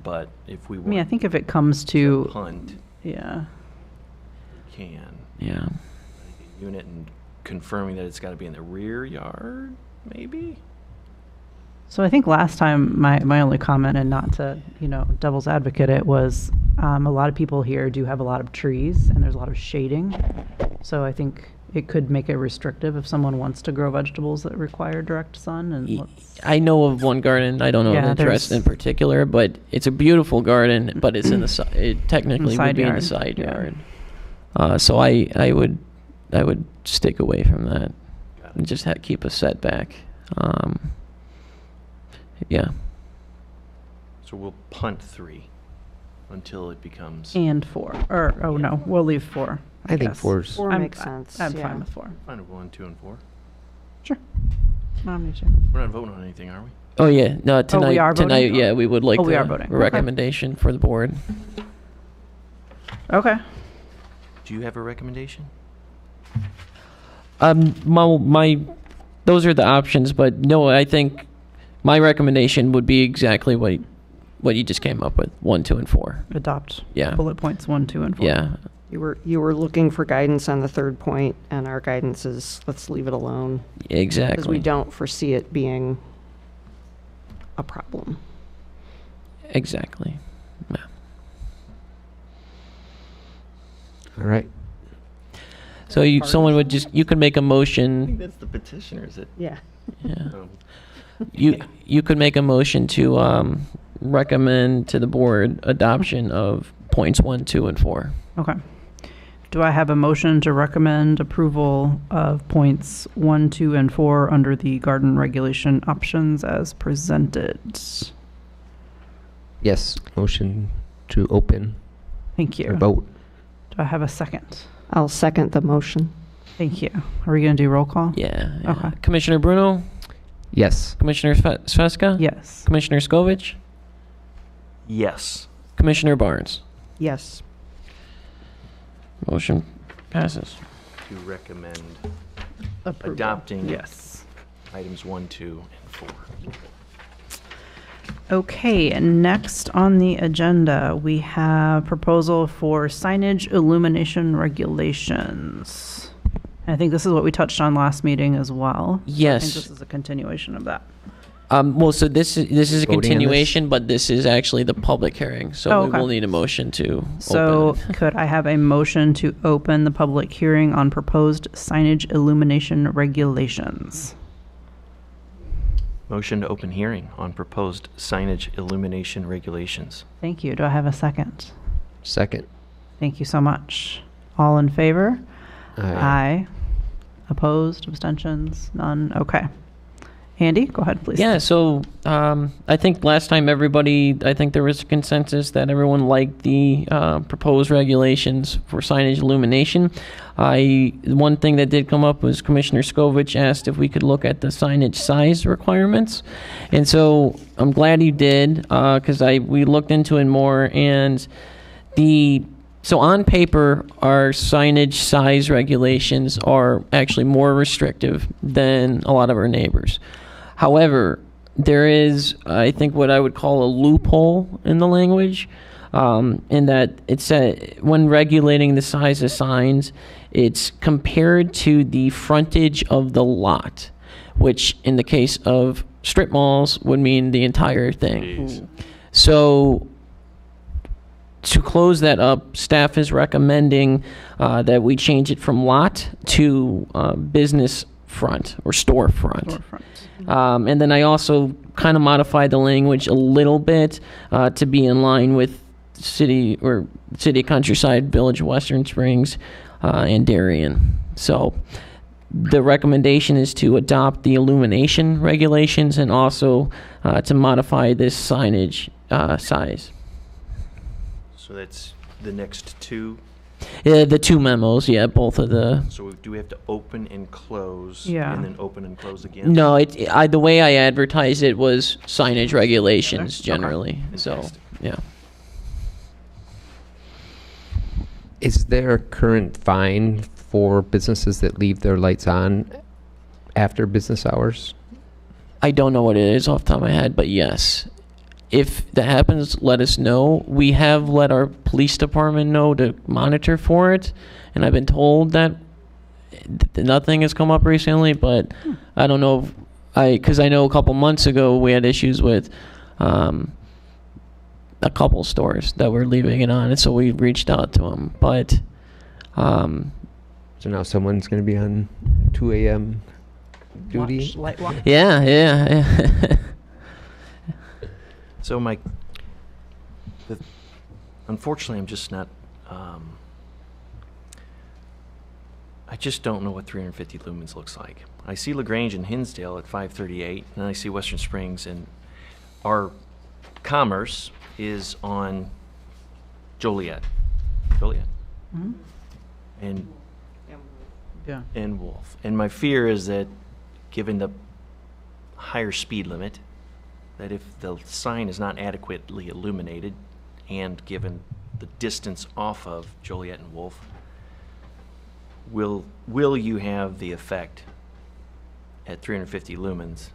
But if we I want mean, I think if it comes to, punt, yeah. we can. Yeah. A unit and confirming that it's got to be in the rear yard, maybe. So I think last time my only comment, and not to devil's advocate it, was a lot of people here do have a lot of trees and there's a lot of shading. So I think it could make it restrictive if someone wants to grow vegetables that require direct sun. And I know of one garden. I don't know Yeah, the address there's- in particular, but it's a beautiful garden. But it's in the it technically side would be in the yard, side yeah. yard. So I would stick away from that Got and just keep a setback. Yeah. So we'll punt 3 until it becomes. and 4, or no, we'll leave 4. I think guess. 4's. 4 I'm- makes sense. I'm yeah. fine with 4. Fine with 1, 2, and 4. Sure. Me too. We're not voting on anything, are we? Oh yeah. No, tonight. we are voting? Tonight, yeah, we would like Oh, we are a voting. Okay. recommendation for the board. Okay. Do you have a recommendation? My those are the options, but no, I think my recommendation would be exactly what you just came up with: 1, 2, and 4. Adopt Yeah. bullet points 1, 2, and 4. Yeah. You were looking for guidance on the third point, and our guidance is let's leave it alone Exactly. because we don't foresee it being a problem. Exactly. Yeah. All right. So someone would you could make a I think motion. that's the petitioners that. Yeah. Yeah. Um, You could make a motion to recommend to the board adoption of points 1, 2, and 4. Okay. Do I have a motion to recommend approval of points 1, 2, and 4 under the garden regulation options as presented? Yes. Motion to open Thank or you. vote. Do I have a second? I'll second the motion. Thank you. Are we going to do roll call? Yeah. Okay. Commissioner Bruno, Yes. Commissioner Sveska, Yes. Commissioner Skovich, Yes. Commissioner Barnes. Yes. Motion passes. To recommend Approval. adopting Yes. items 1, 2, and 4. Okay, and next on the agenda, we have proposal for signage illumination regulations. And I think this is what we touched on last meeting as well. I think Yes. this is a continuation of that. Well, so this is a Voting on this? continuation, but this is actually the public hearing. So Oh, we okay. will need a motion to So open. could I have a motion to open the public hearing on proposed signage illumination regulations? Motion to open hearing on proposed signage illumination regulations. Thank you. Do I have a second? Second. Thank you so much. All in favor? Aye. Opposed? Abstentions? None? Okay. Andy, go ahead, please. Yeah, so I think last time I think there was a consensus that everyone liked the proposed regulations for signage illumination. One thing that did come up was Commissioner Scovich asked if we could look at the signage size requirements. And so I'm glad you did, because we looked into it more, and so on paper, our signage size regulations are actually more restrictive than a lot of our neighbors. However, there is, I think, what I would call a loophole in the language, in that it said when regulating the size of signs, it's compared to the frontage of the lot, which in the case of strip malls would mean the entire thing. So to close that up, staff is recommending that we change it from lot to business front or storefront. Storefront. And then I also kind of modified the language a little bit to be in line with city countryside, Village of Western Springs, and Darien. So the recommendation is to adopt the illumination regulations and also to modify this signage size. So that's the next two. The two memos, yeah, both of the. So do we have to open and close? Yeah. And then open and close again? No, the way I advertised it was signage regulations Okay. generally. So, Fantastic. yeah. Is there a current fine for businesses that leave their lights on after business hours? I don't know what it is off the top of my head, but yes. If that happens, let us know. We have let our police department know to monitor for it, and I've been told that nothing has come up recently, but I don't know because I know a couple months ago we had issues with a couple stores that were leaving it on, and so we reached out to them. But So now someone's going to be on 2 a.m. duty? Watch, light watch. yeah. So unfortunately, I'm just not, I just don't know what 350 lumens looks like. I see LaGrange and Hinsdale at 538, and I see Western Springs, and our commerce is on Joliet. Mhm. And Yeah. Wolf. And my fear is that, given the higher speed limit, that if the sign is not adequately illuminated, and given the distance off of Joliet and Wolf, will you have the effect at 350 lumens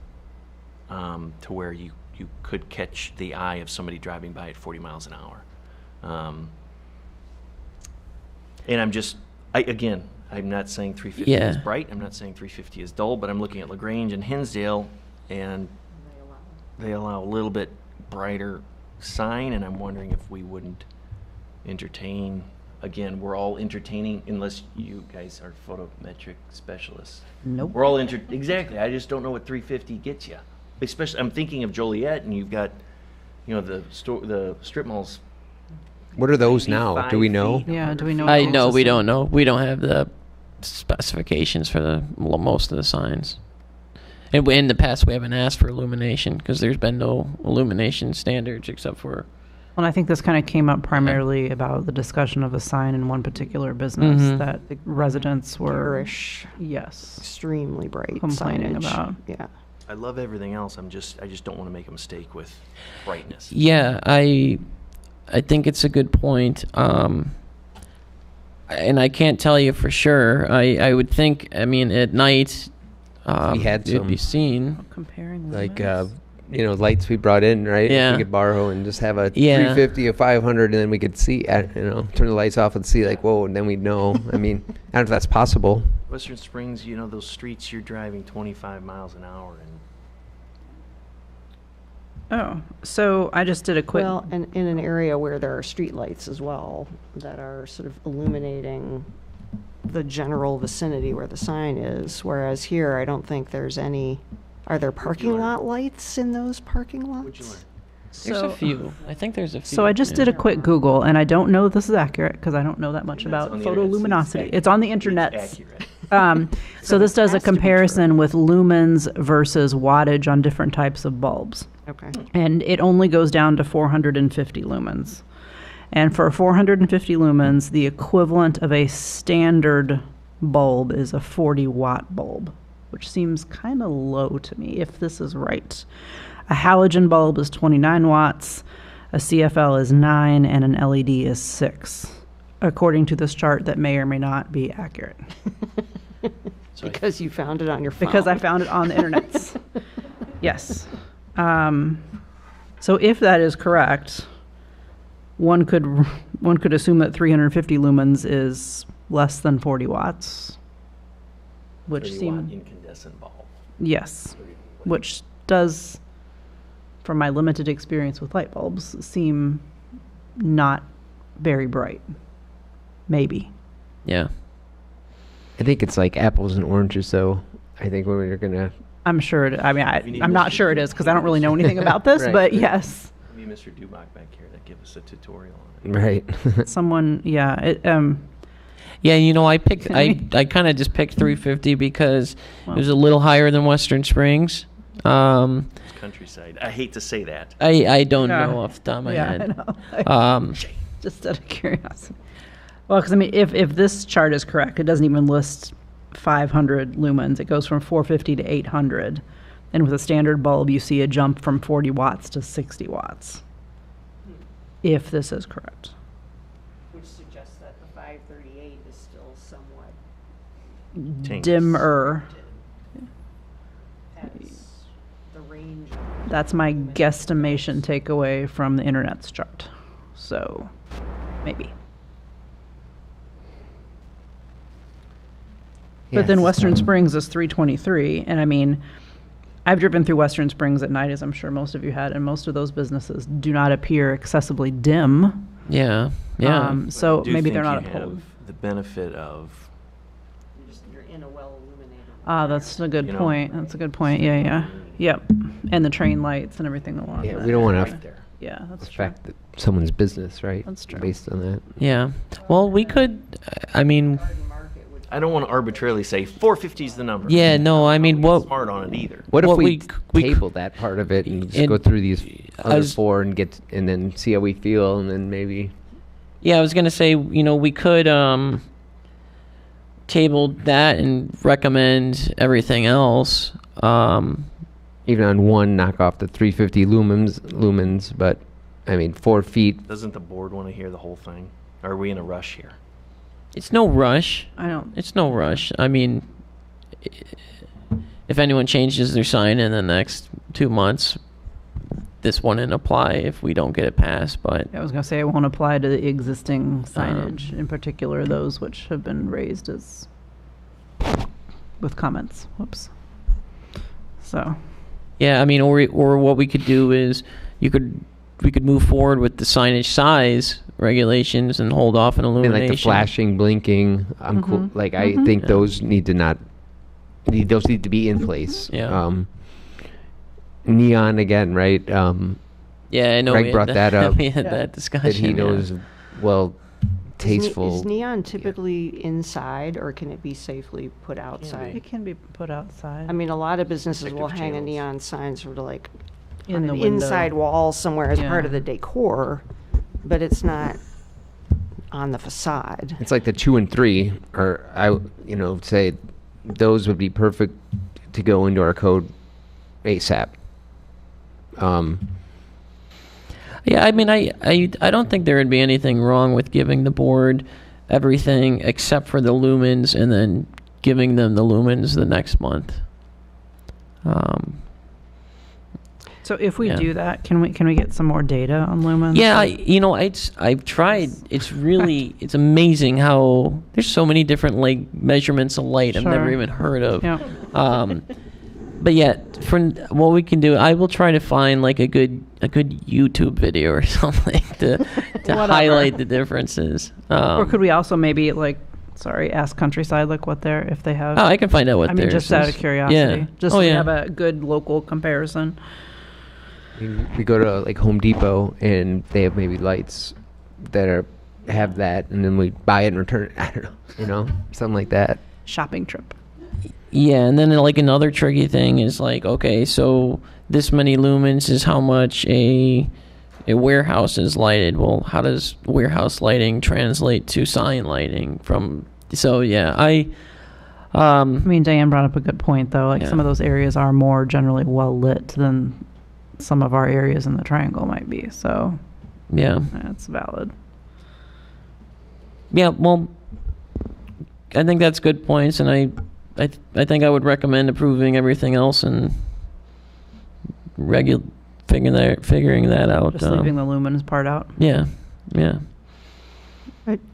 to where you could catch the eye of somebody driving by at 40 miles an hour? And I'm not saying 350 is Yeah. bright, I'm not saying 350 is dull, but I'm looking at LaGrange and Hinsdale, and they allow a little bit brighter sign, and I'm wondering if we wouldn't entertain, again, we're all entertaining, unless you guys are photometric specialists. Nope. We're all exactly, I just don't know what 350 gets you. Especially, I'm thinking of Joliet, and you've got, the strip malls. What are those now? Do we 95 know? feet, Yeah, do we 100 know feet. I what know else we is don't know. We don't have the specifications for most of the signs. And in the past, we haven't asked for illumination because there's been no illumination standards except for. Well, I think this kind of came up primarily about the discussion of a sign in one particular business Mhm. that the residents were, Garish, yes, extremely bright complaining signage. about. Yeah. I love everything else, I just don't want to make a mistake with brightness. Yeah, I think it's a good point. And I can't tell you for sure. I would think. I mean, at night, We had it'd be some, seen. Comparing like, limits. lights we brought in, right? Yeah. We could borrow and just have a Yeah. 350, a 500, and then we could see, turn the lights off and see, like, whoa, and then we'd know. I mean, I don't know if that's possible. Western Springs, those streets you're driving 25 miles an hour, and Oh, so I just did a quick. Well, and in an area where there are streetlights as well that are sort of illuminating the general vicinity where the sign is, whereas here, I don't think there's any, are there parking lot lights in those parking lots? There's a few. I think there's a few. So I just did a quick Google, and I don't know if this is accurate because I don't know that much And that's about on the internet, so photoluminosity. it's It's on the It's internet. accurate. So this does a has to be true. comparison with lumens versus wattage on different types of bulbs. Okay. And it only goes down to 450 lumens. And for 450 lumens, the equivalent of a standard bulb is a 40-watt bulb, which seems kind of low to me, if this is right. A halogen bulb is 29 watts, a CFL is 9, and an LED is 6, according to this chart that may or may not be accurate. So I- Because you found it on your phone. Because I found it on the internet. Yes. So if that is correct, one could assume that 350 lumens is less than 40 watts, which 30-watt seems, incandescent bulb. yes, which does, from my limited experience with light bulbs, seem not very bright. Maybe. Yeah. I think it's like apples and oranges, though. I think when we're gonna. I'm sure it, I mean, You need I'm not Mr. sure it is because I don't really know anything about this, Right. but yes, We need Mr. Dubach back here to give us a tutorial on it. Right. someone, yeah, Yeah, you know, I kind of just picked 350 because it was a little higher than Western Springs. It's countryside. I hate to say that. I don't Yeah. know off the top of my yeah, I head. know. Just out of curiosity. Well, because I mean, if this chart is correct, it doesn't even list 500 lumens. It goes from 450 to 800. And with a standard bulb, you see a jump from 40 watts to 60 watts. If this is correct. Which suggests that the 538 is still somewhat Tinks. Dimmer. that's the range. That's my guesstimation takeaway from the internet's chart. So, maybe. But then Western Springs is 323, and I mean, I've driven through Western Springs at night, as I'm sure most of you had, and most of those businesses do not appear excessively dim. Yeah. Yeah. So I do maybe think they're not you opposed. have the benefit of You're in a well-illuminated. That's a good You know, point. That's a good point. Yeah, yeah. Yep. And the train lights and everything along Yeah, that we don't want area. to there. Yeah, that's true. affect someone's business, right? That's true. Based on that. Yeah. Well, we could. I mean. I don't want to arbitrarily say 450 is the number. Yeah. No. I mean, Not what? smart on it either. What if What we, we table that part of it and just and- go through these other was- four and and then see how we feel and then maybe. Yeah, I was gonna say, you know, we could table that and recommend everything else. Even on one, knock off the 350 lumens, but I mean 4 feet. Doesn't the board want to hear the whole thing? Are we in a rush here? It's no rush. I don't. It's no rush. I mean, if anyone changes their sign in the next 2 months, this wouldn't apply if we don't get it passed. But I was going to say it won't apply to the existing signage, in particular those which have been raised as with comments. Whoops. So, yeah, I mean, or what we could do is we could move forward with the signage size regulations and hold off on I mean, illumination. like the flashing, blinking. I'm cool. Like I think those need to be in place. Yeah. Neon again, right? Yeah, I know. Greg we had brought that up. We had that discussion. That he yeah. knows well, tasteful. Is neon typically inside, or can it be safely put outside? it can be put outside. I mean, a lot of businesses will Protective hang a channels. neon sign sort of like In on the an window. inside wall somewhere as part Yeah. of the decor, but it's not on the facade. It's like the 2 and 3, or say those would be perfect to go into our code ASAP. Yeah, I mean, I don't think there would be anything wrong with giving the board everything except for the lumens, and then giving them the lumens the next month. So if we Yeah. do that, can we get some more data on lumens? Yeah, I've tried. It's really it's amazing how there's so many different like measurements of light I've never Sure. even heard of. Yeah. But yeah, for what we can do, I will try to find like a good YouTube video or something to Whatever. highlight the differences. Or could we also maybe ask Countryside if they have? Oh, I can find out what I mean, theirs just out of is. curiosity. Yeah. Just Oh, so we yeah. have a good local comparison. We go to like Home Depot and they have maybe lights that have that, and then we buy it and return it. I don't know, something like that. Shopping trip. Yeah, and then like another tricky thing is like, okay, so this many lumens is how much a warehouse is lighted. Well, how does warehouse lighting translate to sign lighting so yeah, I mean, Diane brought up a good point, though. Like, Yeah. some of those areas are more generally well lit than some of our areas in the triangle might be. So yeah. that's valid. Yeah, well, I think that's good points, and I think I would recommend approving everything else and figuring that out. Just leaving the lumens part out. Yeah, yeah.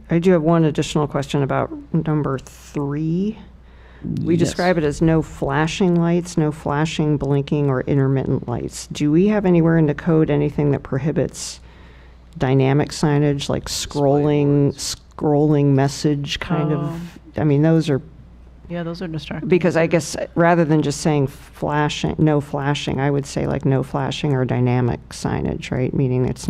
I do have one additional question about number 3. We Yes. describe it as no flashing lights, no flashing, blinking, or intermittent lights. Do we have anywhere in the code anything that prohibits dynamic signage, like scrolling message kind of? I mean, those are, Yeah, those are distracting. because I guess rather than just saying flashing, no flashing, I would say like no flashing or dynamic signage, right? Meaning there's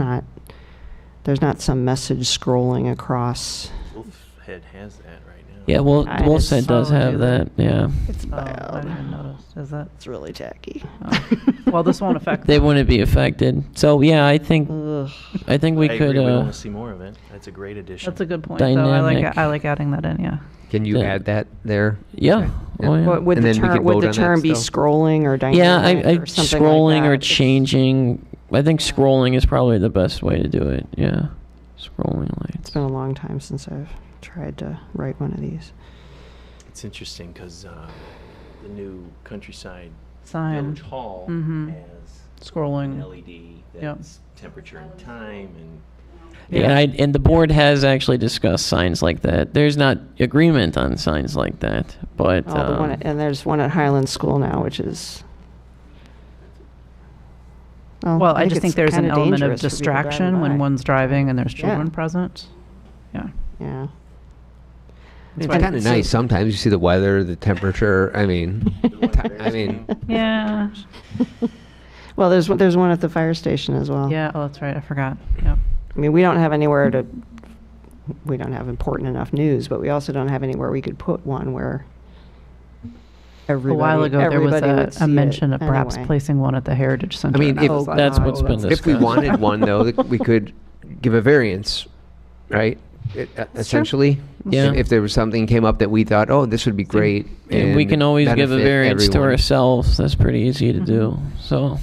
not some message scrolling across. Wolfhead has that right now. Yeah, well, I Wolfset just- does Oh, have do they? that, yeah. It's Oh, I bad. didn't notice. Is that? It's really tacky. Oh. Well, this won't affect They them. wouldn't be affected. So, yeah, I think Ugh. we I could, agree, we want to see more of it. That's a great addition. That's a good point, Dynamic. though. I like adding that in, yeah. Can you Yeah. add that there? yeah. Oh, yeah. Would And the then we term, could would vote the on that term be still? scrolling or dynamic Yeah, I or something scrolling like or that? changing. I think scrolling is probably the best way to do it. Yeah, scrolling It's lights. been a long time since I've tried to write one of these. It's interesting because the new Countryside Sign. Village Hall Mhm. has Scrolling. an LED that's temperature and time, and Yeah, and the board has actually discussed signs like that. There's not agreement on signs like that, but Oh, and there's one at Highland School now, which is. Well, I just it's think there's an kinda element of dangerous for people driving distraction when by. one's driving and there's Yeah. children present. Yeah. Yeah. It's why- kind of nice. Sometimes you see the weather, the temperature. I mean, Yeah. Well, there's one at the fire station as well. Yeah. Oh, that's right. I forgot. Yep. I mean, we don't have important enough news, but we also don't have anywhere we could put one where A while ago, there was everybody would see a it mention of perhaps anyway. placing one at the Heritage Center. mean, and if- was like, that's oh, what's been that's- if we discussed. wanted one, though, we could give a variance, right? Essentially, Yeah. If there was something came up that we thought, oh, this would be great, and we can always give a benefit variance to everyone. ourselves. That's pretty easy to do. So,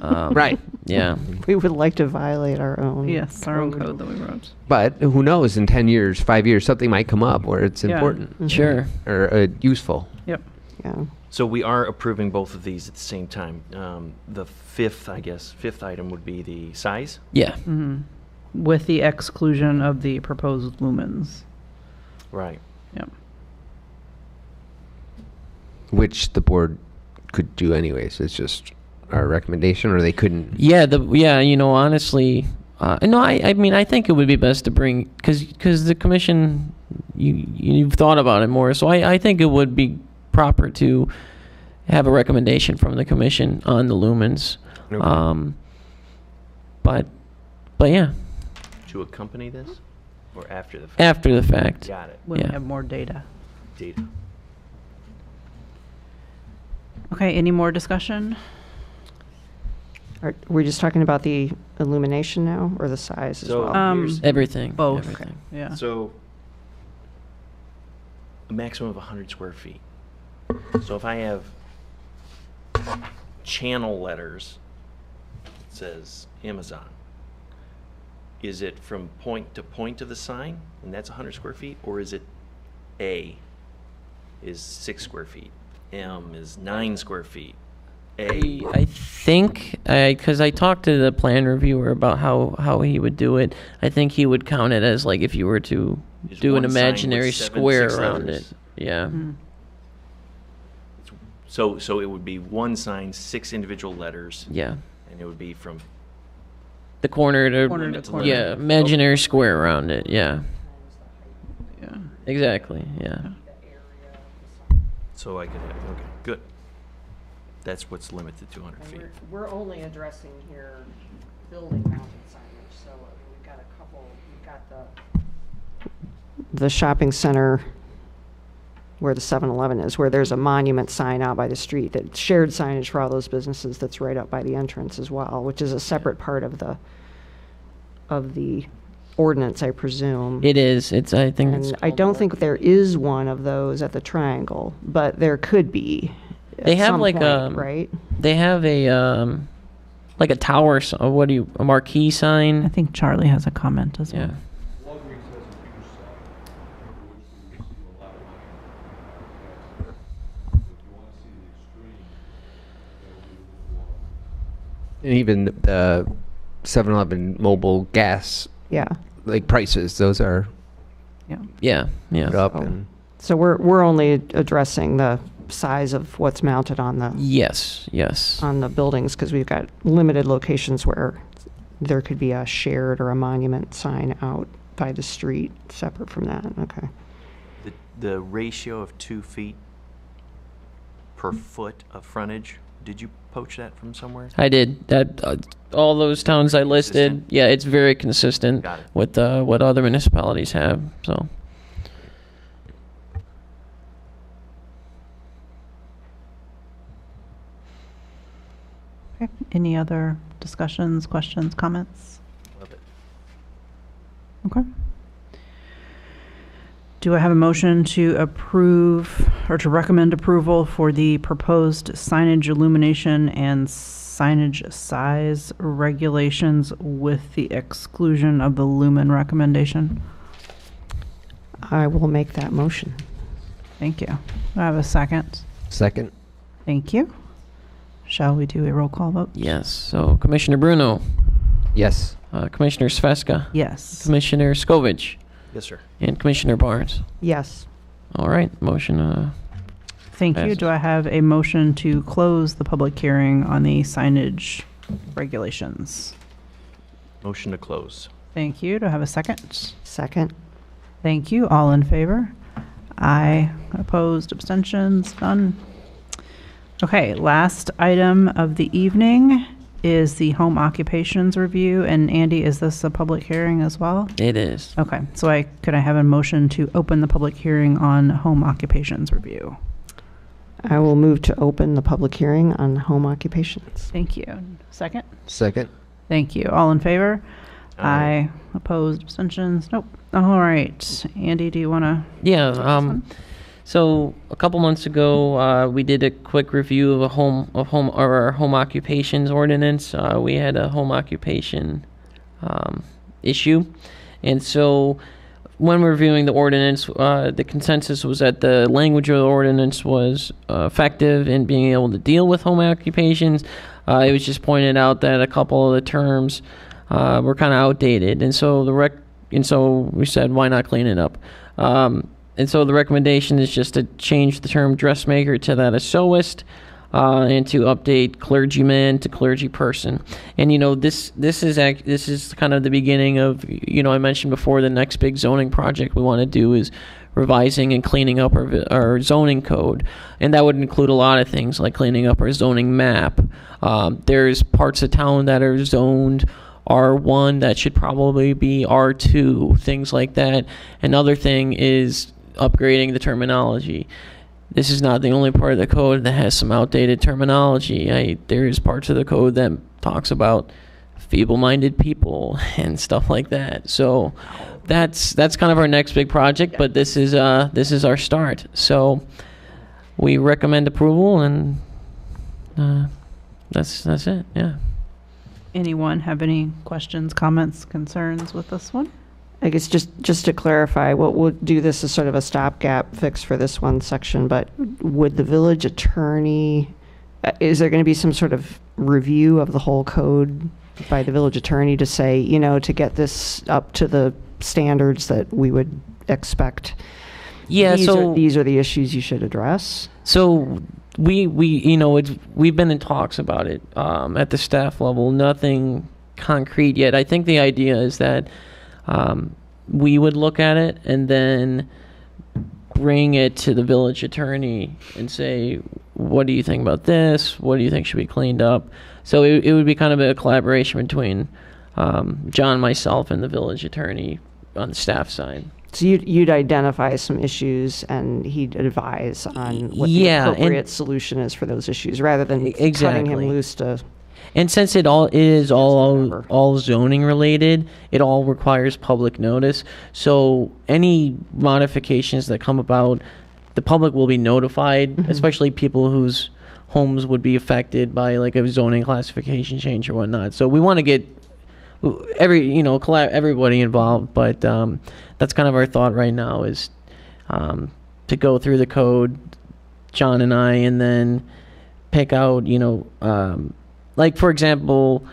Right. Yeah. We would like to violate our own. Yes, our own code that we wrote. But who knows? In 10 years, 5 years, something might come up where it's Yeah. important Sure. or useful. Yep. Yeah. so we are approving both of these at the same time. The fifth item would be the size. Yeah. Hmm. With the exclusion of the proposed lumens. Right. Yep. Which the board could do anyways. It's just our recommendation, or they couldn't. Yeah, honestly, no, I mean, I think it would be best to bring, because the commission, you've thought about it more, so I think it would be proper to have a recommendation from the commission on the lumens. Okay. But yeah, To accompany this, or after the fact? after the fact. Got it. When Yeah. we have more data. Data. Okay, any more discussion? Are we just talking about the illumination now, or the size as So well? here's, Everything. Both. Everything. Yeah. so a maximum of 100 square feet. So if I have channel letters, it says Amazon. Is it from point to point of the sign, and that's 100 square feet, or is it A is 6 square feet, M is 9 square feet, A? I think, because I talked to the plan reviewer about how he would do it. I think he would count it as like if you were to Is do an one sign with imaginary 6 square around letters? it. Yeah. Mm. So it would be one sign, 6 individual letters, Yeah. and it would be from The corner to, Corner to corner. yeah, imaginary square around it. Yeah. Yeah. Exactly. Yeah. So I could have, okay, good. That's what's limited to 200 feet. We're only addressing here building mounted signage, so we've got a couple, we've got the shopping center where the 7-Eleven is, where there's a monument sign out by the street, that shared signage for all those businesses that's right up by the entrance as well, which is a separate part of the ordinance, I presume. It is. It's. I think. It's And I don't think there is one of those at the Triangle, but there could be. They at have some like point, right? They have a like a tower. A marquee I sign? think Charlie has a comment as well. Yeah. And even the 7-Eleven mobile gas, Yeah. like prices, those are Yeah. Yeah. Yeah. put up. Oh. And So we're only addressing the size of what's mounted on the Yes. Yes. buildings, because we've got limited locations where there could be a shared or a monument sign out by the street separate from that. Okay. The ratio of 2 feet per foot of frontage, did you poach that from somewhere? I did that. All those towns I listed. Consistent? Yeah, it's very consistent Got it. with what other municipalities have. So. Okay. Any other discussions, questions, comments? Love it. Okay. Do I have a motion to approve or to recommend approval for the proposed signage illumination and signage size regulations with the exclusion of the lumen recommendation? I will make that motion. Thank you. Do I have a second? second, Thank you. Shall we do a roll call vote? Yes. So Commissioner Bruno, yes. Commissioner Sveska, Yes. Commissioner Skovich, Yes, sir. and Commissioner Barnes. Yes. All right. Motion. Thank you. Passes. Do I have a motion to close the public hearing on the signage regulations? Motion to close. Thank you. Do I have a second? Second. Thank you. All in favor? Aye. Opposed? Abstentions? None? Okay, last item of the evening is the home occupations review. And Andy, is this a public hearing as well? It is. Okay, so could I have a motion to open the public hearing on home occupations review? I will move to open the public hearing on home occupations. Thank you. Second? Second, Thank you. All in favor? Aye. Aye. Opposed? Abstentions? Nope. All right. Andy, do you want to? Yeah. So a couple months ago, we did a quick review of our home occupations ordinance. We had a home occupation issue, and so when reviewing the ordinance, the consensus was that the language of the ordinance was effective in being able to deal with home occupations. It was just pointed out that a couple of the terms were kind of outdated, and so we said, why not clean it up? And so the recommendation is just to change the term dressmaker to that of sewist, and to update clergyman to clergy person. And this is kind of the beginning of, I mentioned before, the next big zoning project we want to do is revising and cleaning up our zoning code, and that would include a lot of things like cleaning up our zoning map. There's parts of town that are zoned R1 that should probably be R2, things like that. Another thing is upgrading the terminology. This is not the only part of the code that has some outdated terminology. There's parts of the code that talks about feeble-minded people and stuff like that. So that's kind of our next big project, but this is our start. So we recommend approval, and that's it. Yeah. Anyone have any questions, comments, concerns with this one? I guess just to clarify, we'll do this as sort of a stopgap fix for this one section, but would the village attorney, is there going to be some sort of review of the whole code by the village attorney to say, to get this up to the standards that we would expect Yeah, these are the issues you should address? So we we've been in talks about it at the staff level. Nothing concrete yet. I think the idea is that we would look at it and then bring it to the village attorney and say, what do you think about this? What do you think should be cleaned up? So it would be kind of a collaboration between John, myself, and the village attorney on the staff side. So you'd identify some issues and he'd advise on what the appropriate solution is for those issues, rather than cutting him loose to... And since it is all zoning related, it all requires public notice. So any modifications that come about, the public will be notified, especially people whose homes would be affected by like a zoning classification change or whatnot. So we want to get everybody involved, but that's kind of our thought right now is to go through the code, John and I, and then pick out, like, for example,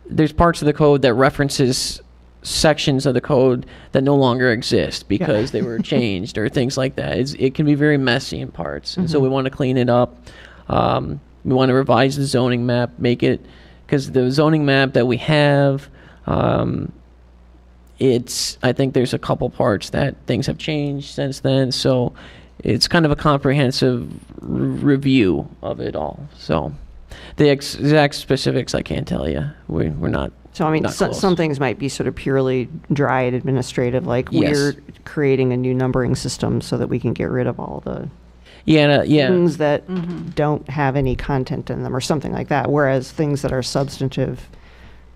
there's parts of the code that references sections of the code that no longer exist because they were changed or things like that. It can be very messy in parts. And so we want to clean it up. We want to revise the zoning map, make it, because the zoning map that we have, I think there's a couple parts that things have changed since then. So it's kind of a comprehensive review of it all. So the exact specifics I can't tell you. We're not. So I mean, some things might be sort of purely dry and administrative, like we're creating a new numbering system so that we can get rid of all the things that don't have any content in them or something like that. Whereas things that are substantive,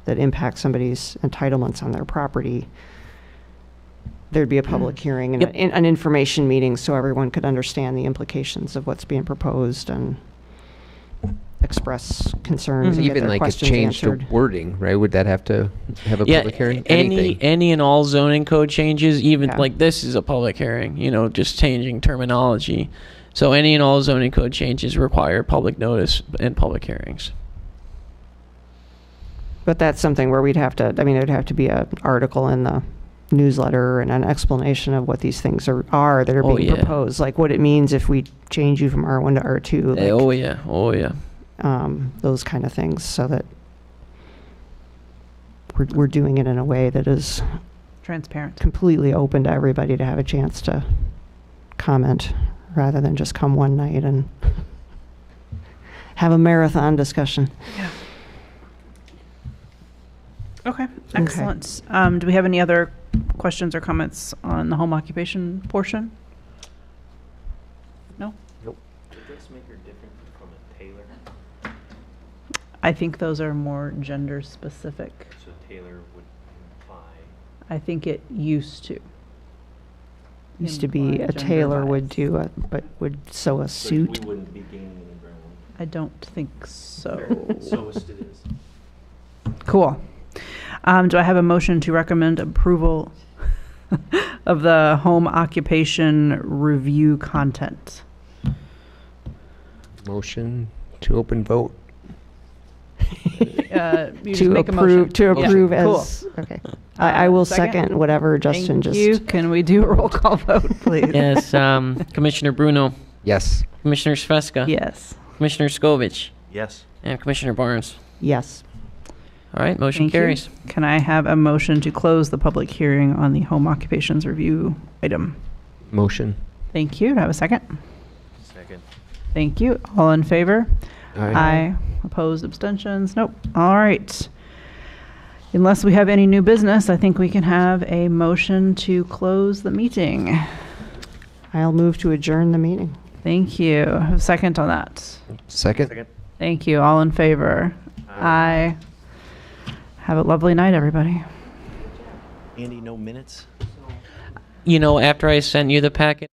that impact somebody's entitlements on their property, there'd be a public hearing and an information meeting so everyone could understand the implications of what's being proposed and express concerns and get Even their like a questions change to answered. wording, right? Would that have to have a public hearing? Any and all zoning code changes, even like this is a public hearing, just changing terminology. So any and all zoning code changes require public notice and public hearings. But that's something where we'd have to, there'd have to be an article in the newsletter and an explanation of what these things are that are being proposed, like what it means if we change you from R1 to R2. Like, those kind of things, so that we're doing it in a way that is transparent, completely open to everybody to have a chance to comment, rather than just come one night and have a marathon discussion. Yeah. Okay, excellent. Do we have any other questions or comments on the home occupation portion? No? Nope. Does this make her different from a tailor? I think those are more gender specific. So tailor would imply... I think it used to. Used to be a tailor would would sew a suit. But we wouldn't be gaining any ground. I don't think so. Sewist it is. Cool. Do I have a motion to recommend approval of the home occupation review content? Motion to open vote. To approve Yeah. as okay. I will second whatever Justin Thank you. Can we do a roll call vote, please? Yes, Commissioner Bruno, Yes. Commissioner Sveska, Yes. Commissioner Skovich, Yes. and Commissioner Barnes. Yes. All right, motion Thank you. carries. Can I have a motion to close the public hearing on the home occupations review item? Motion. Thank you. Do I have a second? Second. Thank you. All in favor? Aye. Opposed, abstentions? Nope. All right. Unless we have any new business, I think we can have a motion to close the meeting. I'll move to adjourn the meeting. Thank you. A second on that. Second. Thank you. All in favor? Aye. Have a lovely night, everybody. Andy, no minutes? After I sent you the packet,